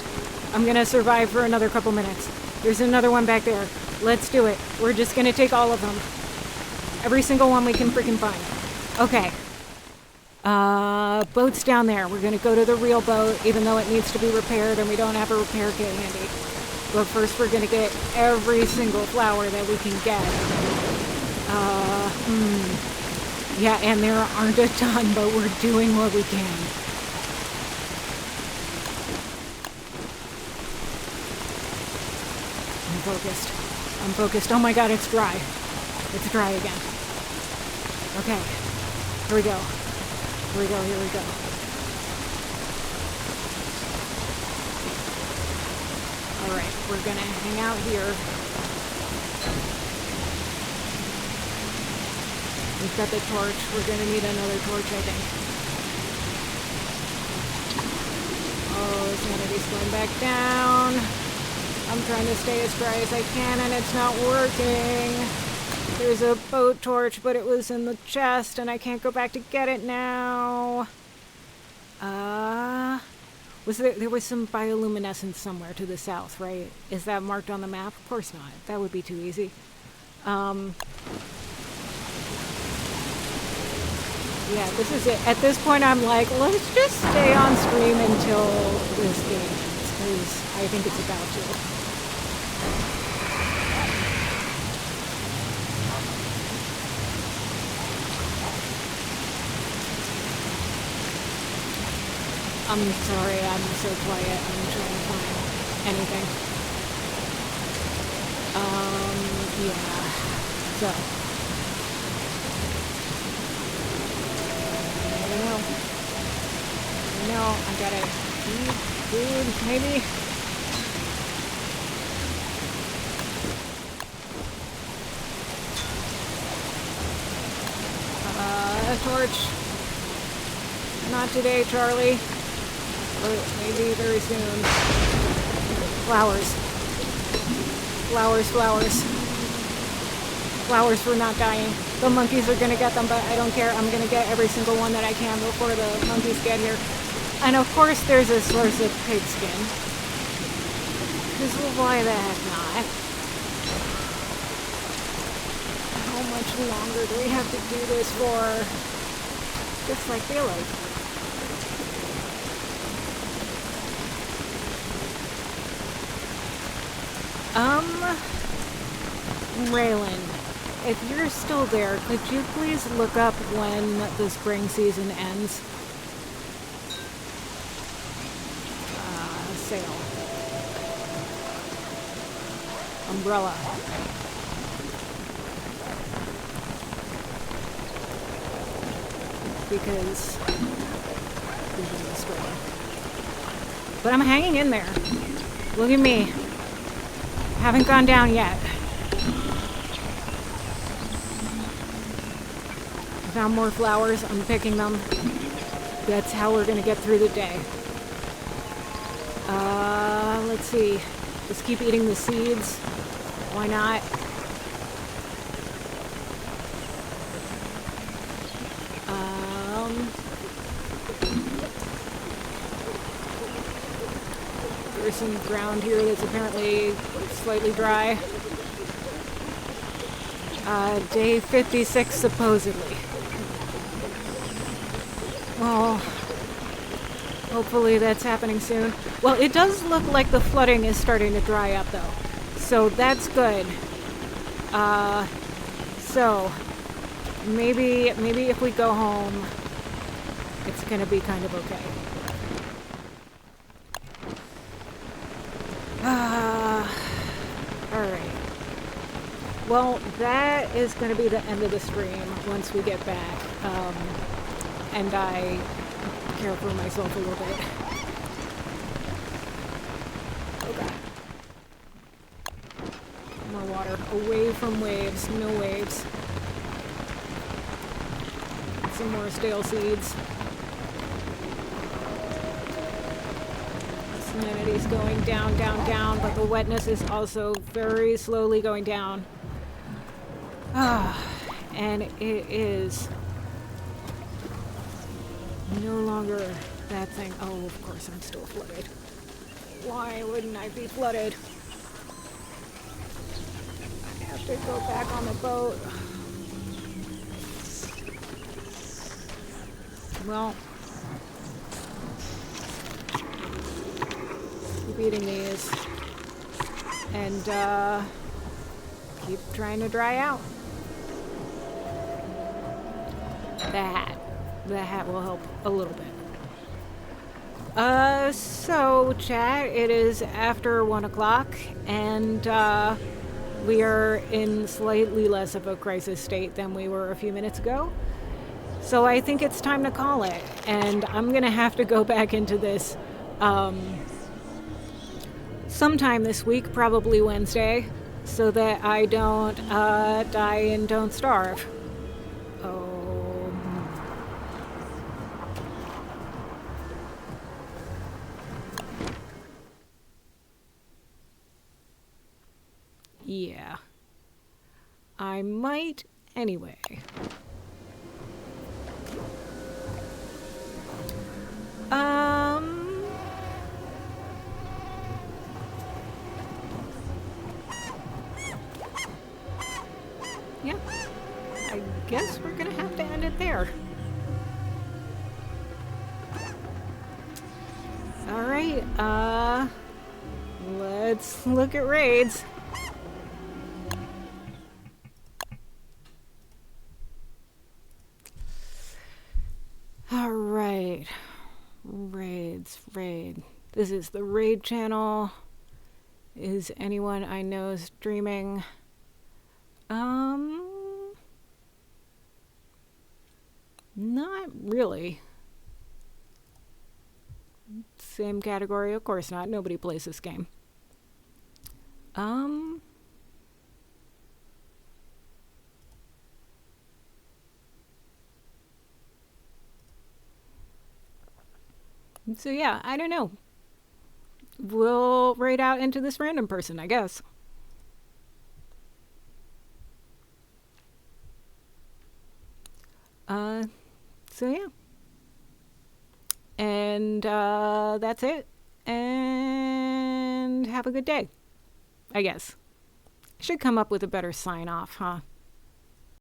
I'm going to survive for another couple minutes. There's another one back there. Let's do it. We're just going to take all of them. Every single one we can freaking find. Okay. Boat's down there. We're gonna go to the real boat, even though it needs to be repaired and we don't have a repair kit handy. But first we're gonna get every single flower that we can get. Yeah, and there aren't a ton, but we're doing what we can. I'm focused. I'm focused. Oh my god, it's dry. It's dry again. Okay. Here we go. Here we go, here we go. Alright, we're gonna hang out here. We've got the torch. We're gonna need another torch, I think. Oh, sanity's going back down. I'm trying to stay as dry as I can and it's not working. There's a boat torch, but it was in the chest, and I can't go back to get it now. There was some bioluminescence somewhere to the south, right? Is that marked on the map? Of course not. That would be too easy. Yeah, this is it. At this point, I'm like, let's just stay on stream until this game ends, because I think it's about to. I'm sorry, I'm so quiet. I'm trying to find anything. Yeah. So. I don't know. I gotta eat food, maybe? A torch. Not today, Charlie. But maybe very soon. Flowers. Flowers for not dying. The monkeys are gonna get them, but I don't care. I'm gonna get every single one that I can before the monkeys get here. And of course there's a source of pigskin. Because why the heck not? How much longer do we have to do this for? Just I feel like. Raylan, if you're still there, could you please look up when the spring season ends? Sail. Umbrella. Because it's spring. But I'm hanging in there. Look at me. Haven't gone down yet. Found more flowers. I'm picking them. That's how we're gonna get through the day. Let's see. Just keep eating the seeds. Why not? There's some ground here that's apparently slightly dry. Day 56 supposedly. Well, hopefully that's happening soon. Well, it does look like the flooding is starting to dry up though. So that's good. So maybe if we go home, it's gonna be kind of okay. Alright. Well, that is going to be the end of the stream once we get back. And I care for myself a little bit. Okay. More water. Away from waves. No waves. Some more stale seeds. Sanity's going down, down, down, but the wetness is also very slowly going down. And it is no longer that thing. Oh, of course I'm still flooded. Why wouldn't I be flooded? I have to go back on the boat. Well, keep eating these. And, keep trying to dry out. The hat will help a little bit. So chat, it is after 1 o'clock, and we are in slightly less of a crisis state than we were a few minutes ago. So I think it's time to call it, and I'm gonna have to go back into this sometime this week, probably Wednesday, so that I don't die and don't starve. Yeah. I might anyway. Yeah. I guess we're gonna have to end it there. Alright, let's look at raids. Alright. Raid. This is the raid channel. Is anyone I know streaming? Um, Not really. Same category, of course not. Nobody plays this game. Um, so yeah, I don't know. We'll raid out into this random person, I guess. Uh, so yeah. And that's it. And have a good day, I guess. Should come up with a better sign off, huh?